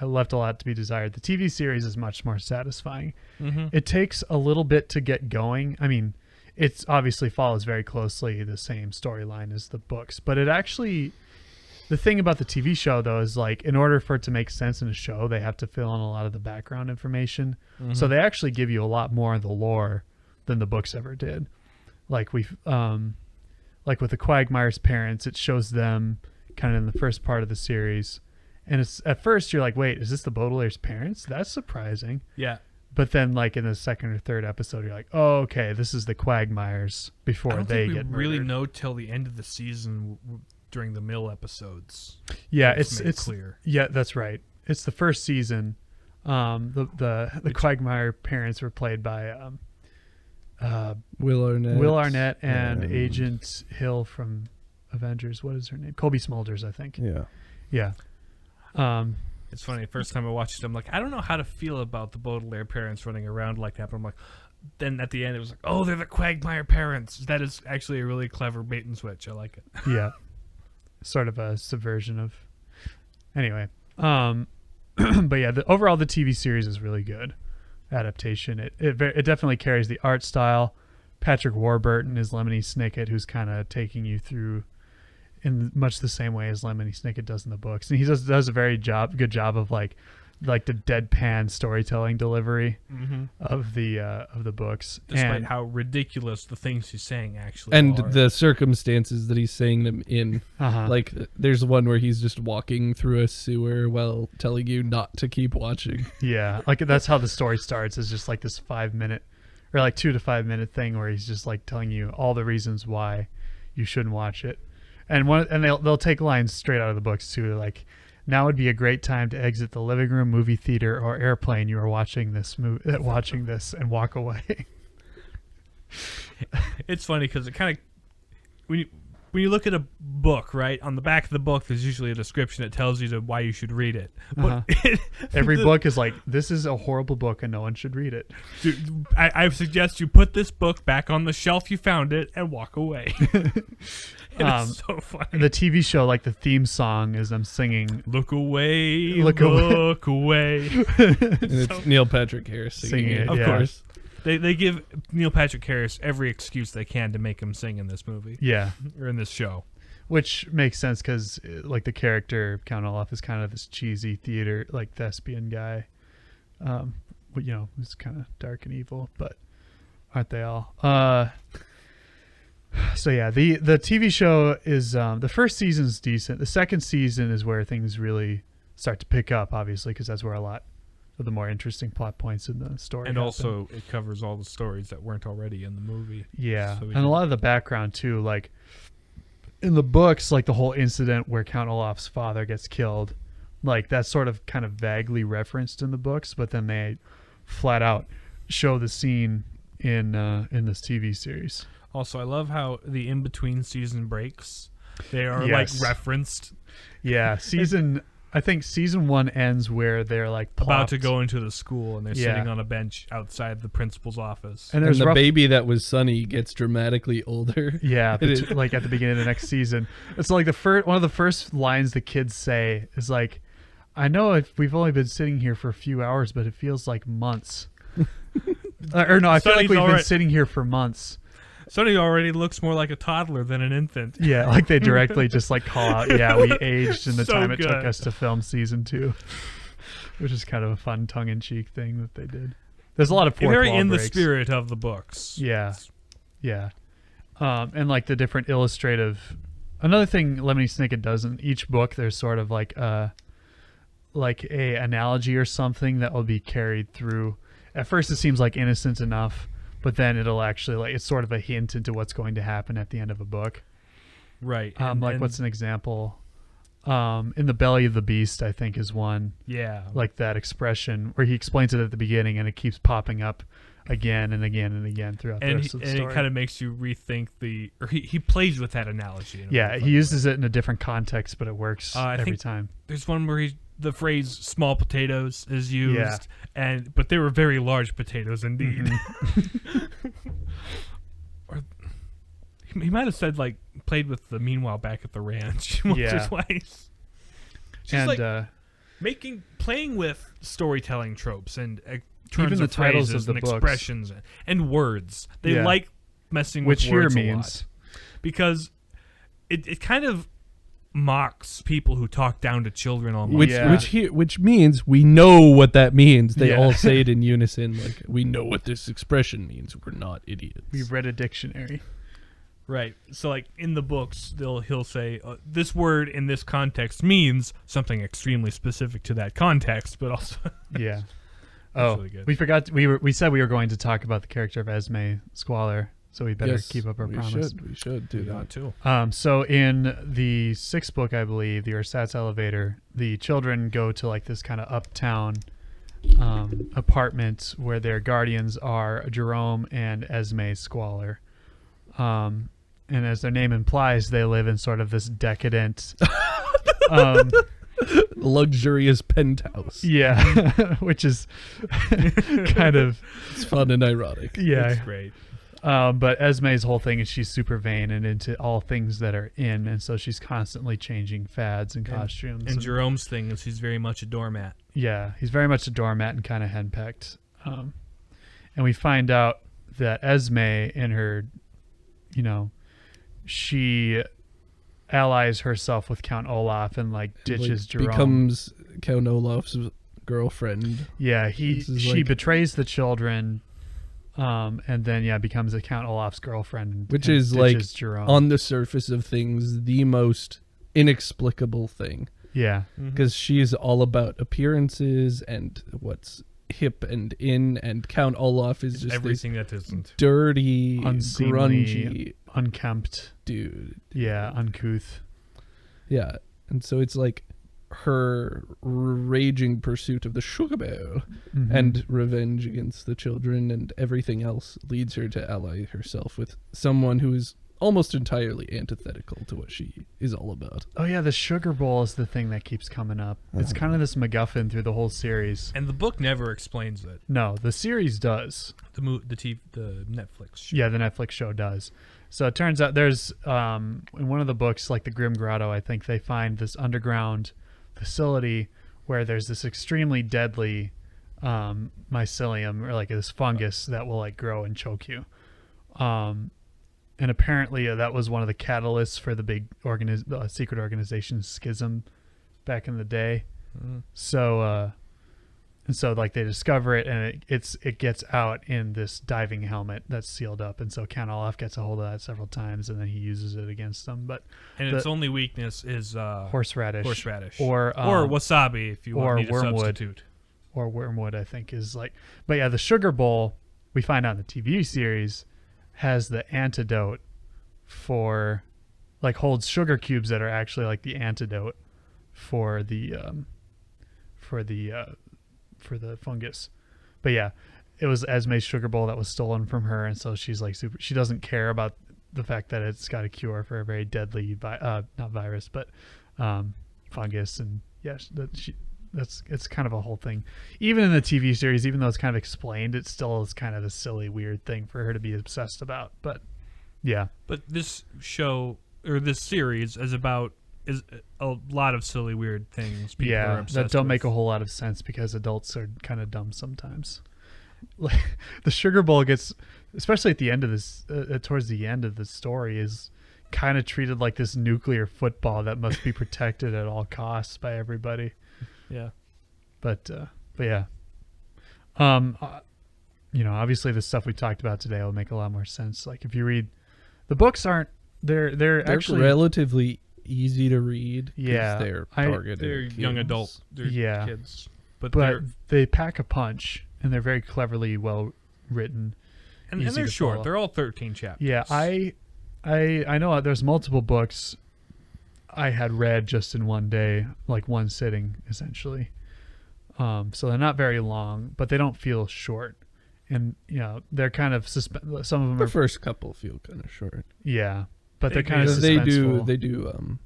it left a lot to be desired. The TV series is much more satisfying. Mm-hmm. It takes a little bit to get going. I mean, it obviously follows very closely the same storyline as the books, but it actually... The thing about the TV show, though, is like in order for it to make sense in a show, they have to fill in a lot of the background information. So they actually give you a lot more of the lore than the books ever did. Like like with the Quagmire's parents, it shows them kind of in the first part of the series, and it's at first you're like, wait, is this the Baudelaire's parents? That's surprising. Yeah. But then, like in the second or third episode, you're like, oh, okay, this is the Quagmires before I don't they think we get really murdered. know till the end of the season during the mill episodes. Yeah, It's made it's clear. Yeah, that's right. It's the first season. The Quagmire parents were played by Will Arnett. Will Arnett and Agent Hill from Avengers. What is her name? Colby Smulders, I think. Yeah. Yeah. It's funny. First time I watched it, I'm like, I don't know how to feel about the Baudelaire parents running around like that. But I'm like, then at the end, it was like, oh, they're the Quagmire parents. That is actually a really clever bait and switch. I like it. Yeah. Sort of a subversion of. Anyway. But yeah, overall the TV series is really good adaptation. It definitely carries the art style. Patrick Warburton is Lemony Snicket, who's kind of taking you through in much the same way as Lemony Snicket does in the books, and he does a very good job of like the deadpan storytelling delivery of the books, Despite and how ridiculous the things he's saying actually And are. the circumstances that he's saying them in. Like, there's one where he's just walking through a sewer while telling you not to keep watching. yeah, like that's how the story starts, is just like this 5 minute or like 2 to 5 minute thing where he's just like telling you all the reasons why you shouldn't watch it. And they'll take lines straight out of the books too, like, now would be a great time to exit the living room, movie theater, or airplane you are watching this and walk away. It's funny because it kind of when you look at a book, right, on the back of the book there's usually a description that tells you why you should read it. But Every book is like, this is a horrible book and no one should read it. Dude, I suggest you put this book back on the shelf you found it and walk away. It's so funny. The TV show, like the theme song is them singing Look away, Look look away. away. And it's Neil Patrick Harris singing it. Of yeah. course. They give Neil Patrick Harris every excuse they can to make him sing in this movie. Yeah. Or in this show. which makes sense because like the character Count Olaf is kind of this cheesy theater like thespian guy, who's kind of dark and evil, but aren't they all? So yeah, the TV show is the first season's decent. The second season is where things really start to pick up, obviously, because that's where a lot of the more interesting plot points in the story And happen. also, it covers all the stories that weren't already in the movie. Yeah, So we and a can- lot of the background too, like in the books, like the whole incident where Count Olaf's father gets killed, like that's sort of kind of vaguely referenced in the books, but then they flat out show the scene in this TV series. Also, I love how the in-between season breaks, they are Yes. like referenced. Yeah, I think season 1 ends where they're like About to plopped- go into the school, and they're Yeah. sitting on a bench outside the principal's office. and And there's the rough- baby that was Sunny gets dramatically older. Yeah, It is. like at the beginning of the next season. It's like one of the first lines the kids say is like, "I know we've only been sitting here for a few hours, but it feels like months." Or no, I feel like Sonny's we've been alright. sitting here for months. Sonny already looks more like a toddler than an infant. Yeah, like they directly just like call out, "Yeah, we aged in the So time it took good. us to film season 2," which is kind of a fun tongue-in-cheek thing that they did. There's a lot of fourth Very wall in the breaks. spirit of the books. Yeah, yeah, and like the different illustrative. Another thing Lemony Snicket does in each book, there's sort of like a analogy or something that will be carried through. At first, it seems like innocent enough, but then it'll actually like it's sort of a hint into what's going to happen at the end of a book. Right. What's an example? In The Belly of the Beast, I think is one. Yeah. Like that expression where he explains it at the beginning and it keeps popping up again and again and again throughout the and rest of the it story. kind of makes you rethink he plays with that analogy. in a Yeah, really he fun uses way. it in a different context, but it works I every think- time. There's one where the phrase "small potatoes" is used, Yeah. but they were very large potatoes indeed. Mhm. Or he might have said like played with the meanwhile back at the ranch once Yeah. or twice. Just And like playing with storytelling tropes and turns Even the of titles phrases of the and books. expressions and words. They Yeah. like messing which with here words a means lot because it kind of mocks people who talk down to children almost. Which means we know what that means. They Yeah. all say it in unison, like we know what this expression means. We're not idiots. we've read a dictionary. Right. So, like in the books, he'll say this word in this context means something extremely specific to that context, but also Yeah. That's Oh, really good. we forgot. We said we were going to talk about the character of Esme Squalor, so we better Yes, keep up our we promise. We should do that. too. So in the 6th book, I believe, the Ersatz Elevator, the children go to like this kind of uptown apartment where their guardians are Jerome and Esme Squalor. And as their name implies, they live in sort of this decadent, Luxurious penthouse. yeah, which is kind of, It's fun and ironic. yeah. It's great. But Esme's whole thing is she's super vain and into all things that are in, and so she's constantly changing fads and costumes. And Jerome's thing is he's very much a doormat. Yeah, he's very much a doormat and kind of henpecked. And we find out that Esme, in her, she allies herself with Count Olaf and like ditches Jerome. Becomes Count Olaf's girlfriend. Yeah, This is she like- betrays the children, and then becomes a Count Olaf's girlfriend, Which and is like ditches Jerome. on the surface of things the most inexplicable thing, yeah, because she's all about appearances and what's hip and in, and Count Olaf is just this Everything that isn't. dirty, Unseemly. grungy unkempt, dude. yeah, uncouth. Yeah, and so it's like her raging pursuit of the sugar bear Mhm. and revenge against the children and everything else leads her to ally herself with someone who is almost entirely antithetical to what she is all about. Oh yeah, the sugar bowl is the thing that keeps coming up. It's kind of this MacGuffin through the whole series. And the book never explains it. No, the series does. The Netflix show. Yeah, the Netflix show does. So it turns out there's in one of the books, like the Grim Grotto, I think they find this underground facility where there's this extremely deadly mycelium, or like this fungus that will like grow and choke you. and apparently that was one of the catalysts for the big secret organization schism back in the day. So and so like they discover it, and it gets out in this diving helmet that's sealed up, and so Count Olaf gets a hold of that several times, and then he uses it against them. But its only weakness is horseradish, or wasabi if you want to substitute. Or wormwood, I think, is like. But yeah, the sugar bowl we find out in the TV series has the antidote for, like, holds sugar cubes that are actually like the antidote for the fungus. But yeah, it was Esme's sugar bowl that was stolen from her, and so she's like she doesn't care about the fact that it's got a cure for a very deadly not virus but fungus. And yeah, it's kind of a whole thing. Even in the TV series, even though it's kind of explained, it still is kind of a silly, weird thing for her to be obsessed about. But yeah. But this show, or this series, is a lot of silly, weird things people are obsessed that don't with. make a whole lot of sense because adults are kind of dumb sometimes. Like, the sugar bowl gets, especially at the end of this, towards the end of the story, is kind of treated like this nuclear football that must be protected at all costs by everybody. Yeah. But yeah. Obviously the stuff we talked about today will make a lot more sense. Like, if you read the books, they're actually relatively easy to read. Yeah, they're targeted. They're young adult. They're kids. But they pack a punch, and they're very cleverly well written. And they're short. Follow. They're all 13 chapters. Yeah, I know there's multiple books I had read just in one day, like one sitting, essentially. So they're not very long, but they don't feel short. And, they're kind of some of them The first couple feel kind of short. Yeah, but they're kind of They suspenseful. do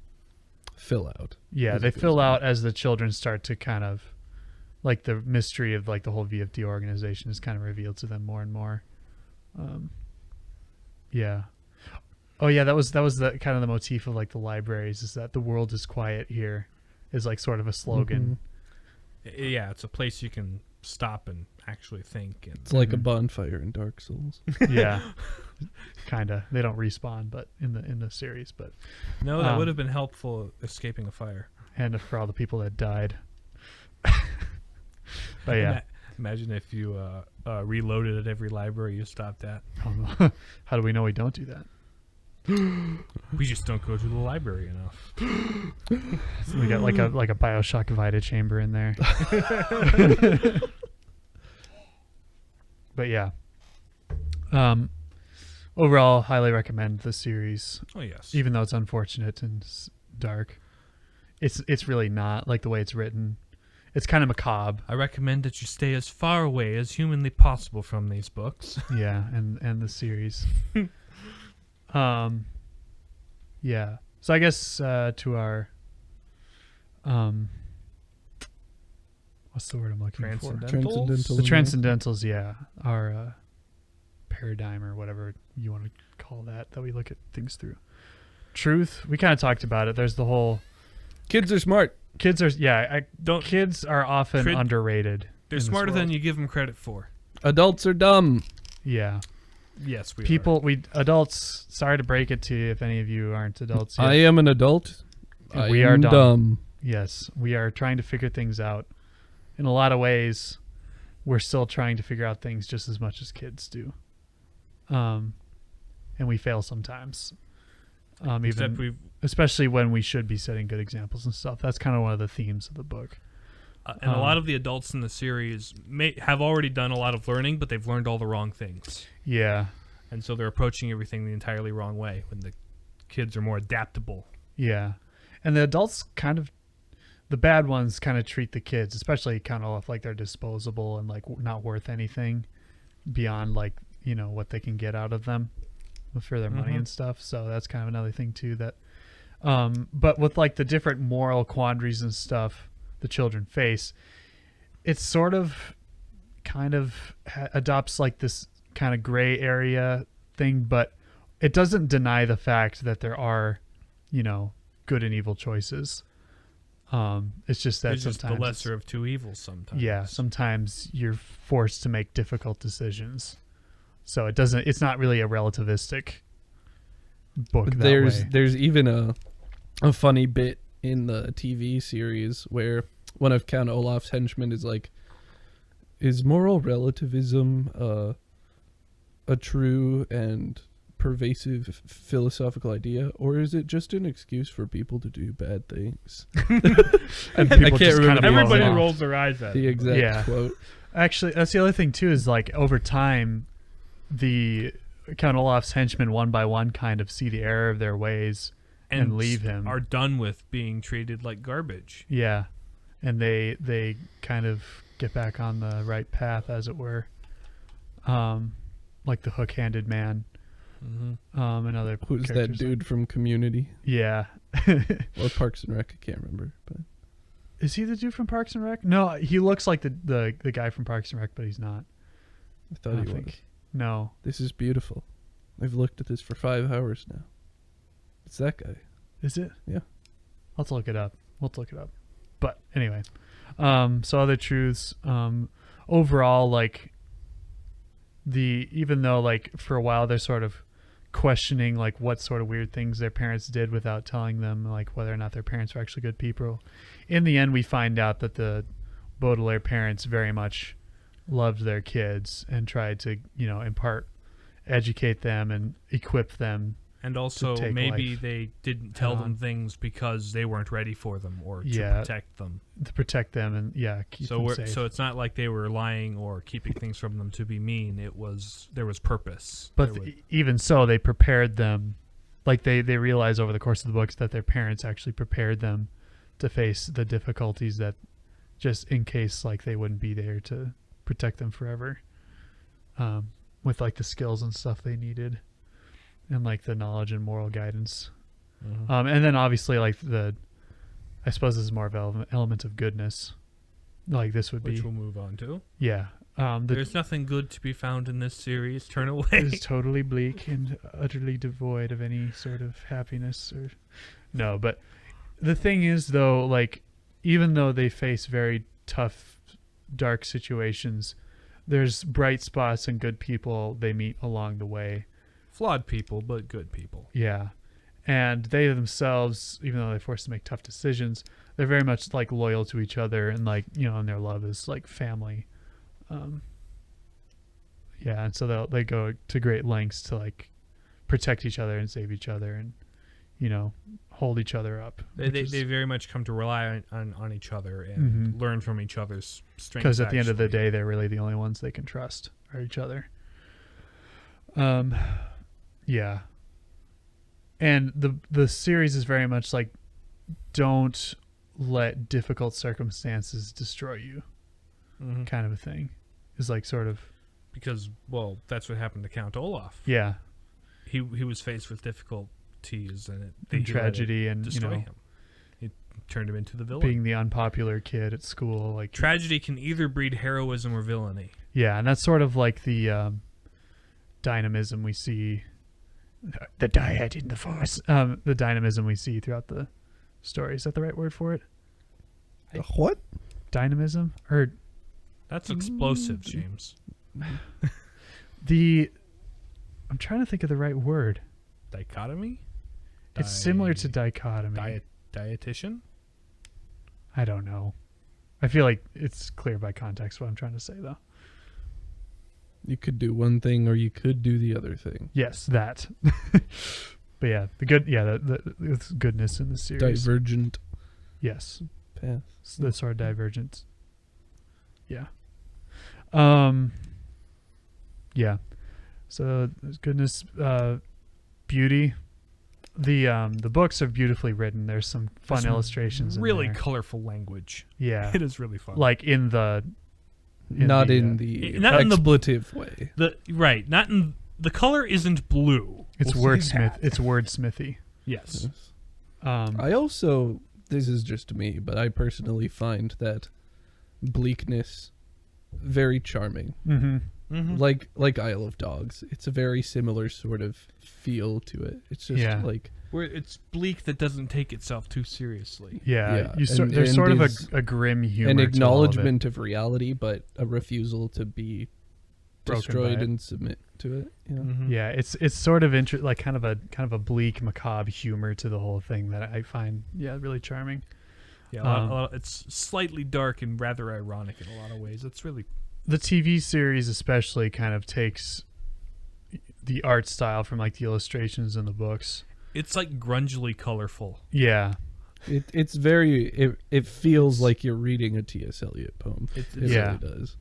fill out. Yeah, they fill out as the children start to kind of, like, the mystery of, like, the whole VFD organization is kind of revealed to them more and more. Yeah. Oh yeah, that was the kind of the motif of, like, the libraries, is that the world is quiet here, is like sort of a slogan. Mm-hmm. Yeah, it's a place you can stop and actually think. And it's like a bonfire in Dark Souls. Yeah, kind of. They don't respawn, but in the series, but no, that would have been helpful escaping a fire. And for all the people that died. But yeah. Imagine if you reloaded at every library you stopped at. How do we know we don't do that? We just don't go to the library enough. So we got like a BioShock Vita chamber in there. But yeah. Overall, highly recommend the series. Oh yes. Even though it's unfortunate and dark, it's really not, like, the way it's written. It's kind of macabre. I recommend that you stay as far away as humanly possible from these books. Yeah, and the series. Yeah. So I guess to our what's the word I'm looking for? The transcendentals, yeah. Our paradigm, or whatever you want to call that we look at things through. Truth, we kind of talked about it. There's the whole kids are smart. Kids are often underrated. They're smarter than you give them credit for. Adults are dumb. Yeah. Yes, adults, sorry to break it to you if any of you aren't adults yet. I am an adult. We are dumb. Yes, we are trying to figure things out. In a lot of ways, we're still trying to figure out things just as much as kids do. And we fail sometimes. Especially when we should be setting good examples and stuff. That's kind of one of the themes of the book. And a lot of the adults in the series have already done a lot of learning, but they've learned all the wrong things. Yeah. And so they're approaching everything the entirely wrong way, when the kids are more adaptable. Yeah. And the adults the bad ones kind of treat the kids, especially kind of like they're disposable and, like, not worth anything beyond, like, what they can get out of them for their money and stuff. So that's kind of another thing too that, but with, like, the different moral quandaries and stuff the children face, it's sort of kind of adopts, like, this kind of gray area thing, but it doesn't deny the fact that there are, good and evil choices. It's just that it's sometimes just the lesser of two evils sometimes. Yeah, sometimes you're forced to make difficult decisions. So it's not really a relativistic book that There's way. there's even a funny bit in the TV series where one of Count Olaf's henchmen is like, is moral relativism a true and pervasive philosophical idea, or is it just an excuse for people to do bad things? And I people can't just kind remember of Everybody blow it off. rolls their eyes at The it. exact Yeah. quote. Actually, that's the other thing too. Is like over time, the Count Olaf's henchmen one by one kind of see the error of their ways and leave him. Are done with being treated like garbage. Yeah, and they kind of get back on the right path, as it were. Like the hook-handed man. Mm-hmm. And other Who's that characters. dude from Community Yeah. or Parks and Rec? I can't remember. But Is he the dude from Parks and Rec? No, he looks like the guy from Parks and Rec, but he's not. I thought I he think. was. No. This is beautiful. I've looked at this for 5 hours now. It's that guy. Is it? Yeah. Let's look it up. Let's look it up. But anyway, so other truths. Overall, like even though like for a while they're sort of questioning like what sort of weird things their parents did without telling them like whether or not their parents were actually good people. In the end, we find out that the Baudelaire parents very much loved their kids and tried to, in part educate them and equip them. And also, take maybe life they didn't tell head them on. things because they weren't ready for them or to Yeah. protect them. To protect them and keep them safe. So it's not like they were lying or keeping things from them to be mean. There was purpose. But There was- even so, they prepared them. Like they realize over the course of the books that their parents actually prepared them to face the difficulties that just in case like they wouldn't be there to protect them forever. With like the skills and stuff they needed and like the knowledge and moral guidance. Mhm. And then obviously like I suppose this is more of an element of goodness. Like this would which be, we'll move on to. yeah. There's nothing good to be found in this series. Turn away. Is totally bleak and utterly devoid of any sort of happiness or no. But the thing is, though, like even though they face very tough, dark situations, there's bright spots and good people they meet along the way. Flawed people, but good people. Yeah, and they themselves, even though they're forced to make tough decisions, they're very much like loyal to each other and like and their love is like family. Yeah, and so they go to great lengths to like protect each other and save each other and hold each other up. They very much come to rely on each other and learn from each other's strengths. Because at the end of the actually. day, they're really the only ones they can trust are each other. Yeah. And the series is very much like, don't let difficult circumstances destroy you, Mhm. kind of a thing. Is like sort of, Because, well, that's what happened to Count Olaf. yeah, He was faced with difficulties and and tragedy and destroy him. It turned him into the villain. being the unpopular kid at school. Like Tragedy can either breed heroism or villainy. yeah, and that's sort of like the dynamism we see. The dyad in the force. The dynamism we see throughout the story. Is that the right word for it? What? Dynamism? Or That's explosive, James. I'm trying to think of the right word. Dichotomy? It's similar to dichotomy. Dietitian? I don't know. I feel like it's clear by context what I'm trying to say, though. You could do one thing or you could do the other thing. Yes, that. But yeah, the goodness in the series. Divergent Yes, path. the sort of divergence. Yeah. Yeah. So there's goodness, beauty. The books are beautifully written. There's some fun Some illustrations. Really in there. colorful language. Yeah. It is really fun. Like in the. Not the, in the not in the- expletive way. Not in the color isn't blue. It's We'll say wordsmith. that. It's wordsmithy. Yes. I also, this is just me, but I personally find that bleakness very charming. Mm-hmm. Mhm. Like Isle of Dogs. It's a very similar sort of feel to it. It's just Yeah. like Where it's bleak that doesn't take itself too seriously. Yeah. Yeah, There's and sort of is a grim humor. an to all of it. acknowledgement of reality, but a refusal to be broken destroyed by it. and submit to it. Yeah. Mhm. Yeah, it's sort of like kind of a bleak, macabre humor to the whole thing that I find really charming. Yeah, it's slightly dark and rather ironic in a lot of ways. It's really The TV series especially kind of takes the art style from like the illustrations in the books. it's like grungily colorful. Yeah, It's very. It feels like you're reading a T.S. Eliot poem. It Yeah. really does.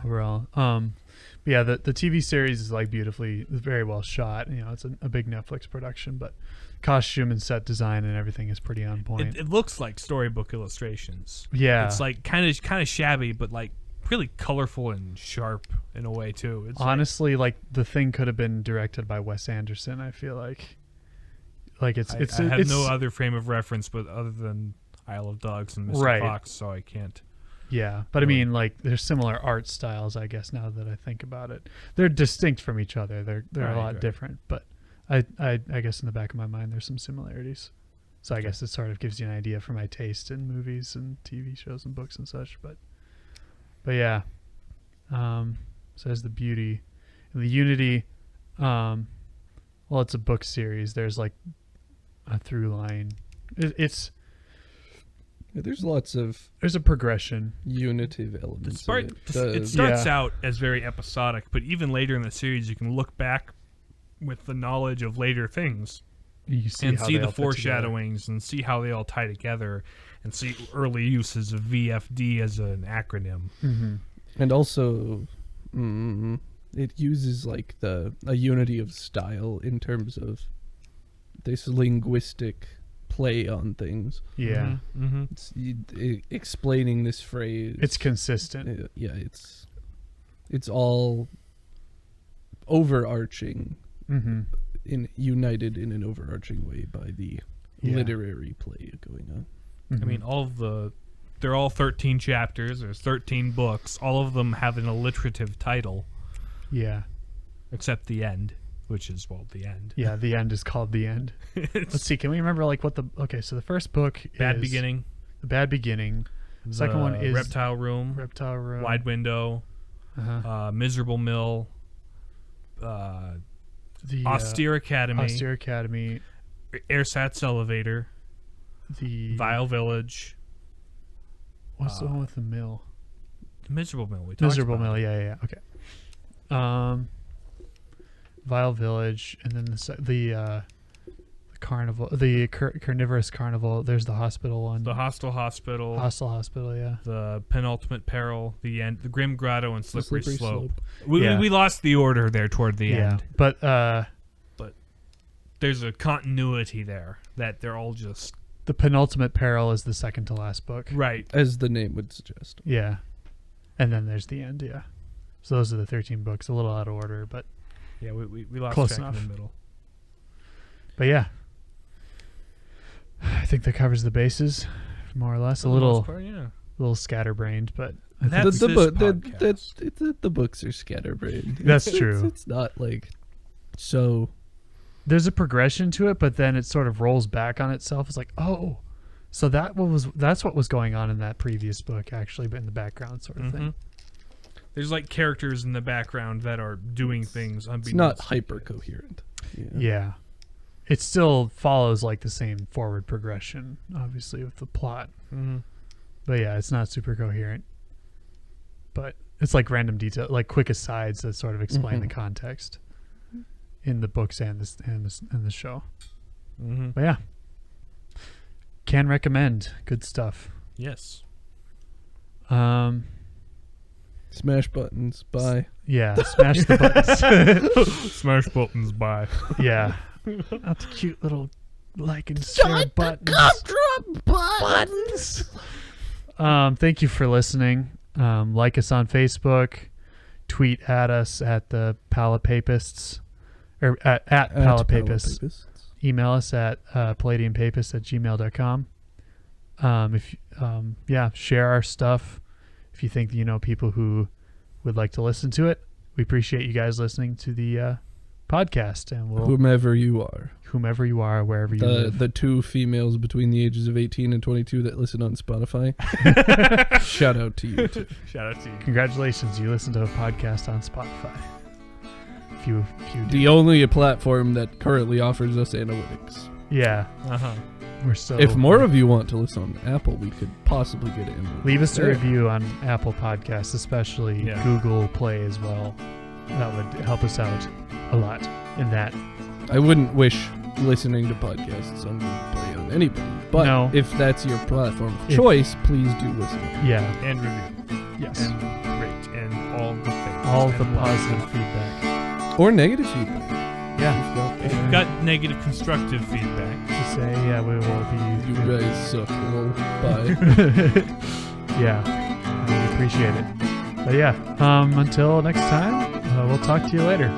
overall. But yeah, the TV series is like beautifully, very well shot. You know, it's a big Netflix production, but costume and set design and everything is pretty on point. It looks like storybook illustrations. Yeah, It's like kind of shabby, but like really colorful and sharp in a way too. It's honestly, like the thing could have been directed by Wes Anderson. I feel like I have it's no other frame of reference, but other than Isle of Dogs and Mr. Right. Fox, so I can't. Yeah, but I mean, like, there's similar art styles, I guess, now that I think about it. They're distinct from each other. They're a lot Right. different, but I guess in the back of my mind there's some similarities. So I guess it sort of gives you an idea for my taste in movies and TV shows and books and such. But yeah, so there's the beauty and the unity. Well, it's a book series. There's like a through line. It's There's lots of there's a progression. unitive elements. of It starts out as very episodic, but even later in the series, you can look back with the knowledge of later things You see and how see they the all fit together. foreshadowings and see how they all tie together and see early uses of VFD as an acronym. Mm-hmm. And also, it uses like a unity of style in terms of this linguistic play on things. Yeah, Mm-hmm. Explaining this phrase. it's consistent. Yeah, it's all overarching, Mm-hmm. united in an overarching way by the Yeah. literary play going on. I mean, they're all 13 chapters. There's 13 books. All of them have an alliterative title, yeah, except the end, which is, the end. yeah. The end is called the end. Let's see. Can we remember like what the? Okay, so the first book Bad is Beginning. The Bad Beginning. The second one is Reptile Room. Reptile Room. Wide Window. Uh-huh. Miserable Mill. The Austere Academy. Austere Academy. Airsat's Elevator. The Vile Village. What's the one with the mill? Miserable Mill. We talked Miserable about Mill. it. Yeah. Okay. Vile Village, and then the carnival, the carnivorous carnival. There's the hospital one. The Hostile Hospital. Hostile Hospital. Yeah. The Penultimate Peril. The End. The Grim Grotto and Slippery, Slippery Slope. Yeah. We lost the order there toward the Yeah. end. But There's a continuity there that they're all just the Penultimate Peril is the second to last book. right. As the name would suggest. Yeah. And then there's the end. Yeah. So those are the 13 books. A little out of order, but Yeah, we lost Close track enough. in the middle. yeah. I think that covers the bases, more or less. For A the little most part, yeah. scatterbrained, but I think That's the, this book, podcast. the books are scatterbrained. That's It's- true. It's not like so. there's a progression to it, but then it sort of rolls back on itself. It's like, oh, so that's what was going on in that previous book, actually, but in the background sort of thing. Mhm. There's like characters in the background that are doing things. It's not hyper coherent. Yeah. It still follows like the same forward progression, obviously, with the plot. Mm-hmm. But yeah, it's not super coherent. But it's like random detail, like quick asides that sort of explain the context in the books and the show. Mm-hmm. But yeah, can recommend. Good stuff. Yes. Smash buttons. Bye. Yeah, smash the buttons. Smash buttons by. Yeah, not the cute little like and share buttons. Buttons. Thank you for listening. Like us on Facebook. Tweet at us at the Papists or at Papists. Papists. Email us at palladianpapists@gmail.com. Share our stuff. If you think you know people who would like to listen to it, we appreciate you guys listening to the podcast, and we'll Whomever you are. whomever you are, wherever you live. The two females between the ages of 18 and 22 that listen on Spotify. Shout out to you too. Shout out to you. Congratulations, you listen to a podcast on Spotify. Few do. The only platform that currently offers us analytics. Yeah, Uh-huh. we're so. If more of you want to listen on Apple, we could possibly get it in. leave us a there. review on Apple Podcasts, especially Yeah. Google Play as well. That would help us out a lot in that. I wouldn't wish listening to podcasts on Google Play on anybody, but No. if that's your platform of If- choice, please do listen. Yeah. And review. Yes. And rate. And all the things. All and the love. positive feedback. Or negative feedback. Yeah. If you've got negative constructive feedback, To say, yeah, we will be. You guys suck. Well, bye. Yeah. We appreciate it. But yeah. Until next time, we'll talk to you later.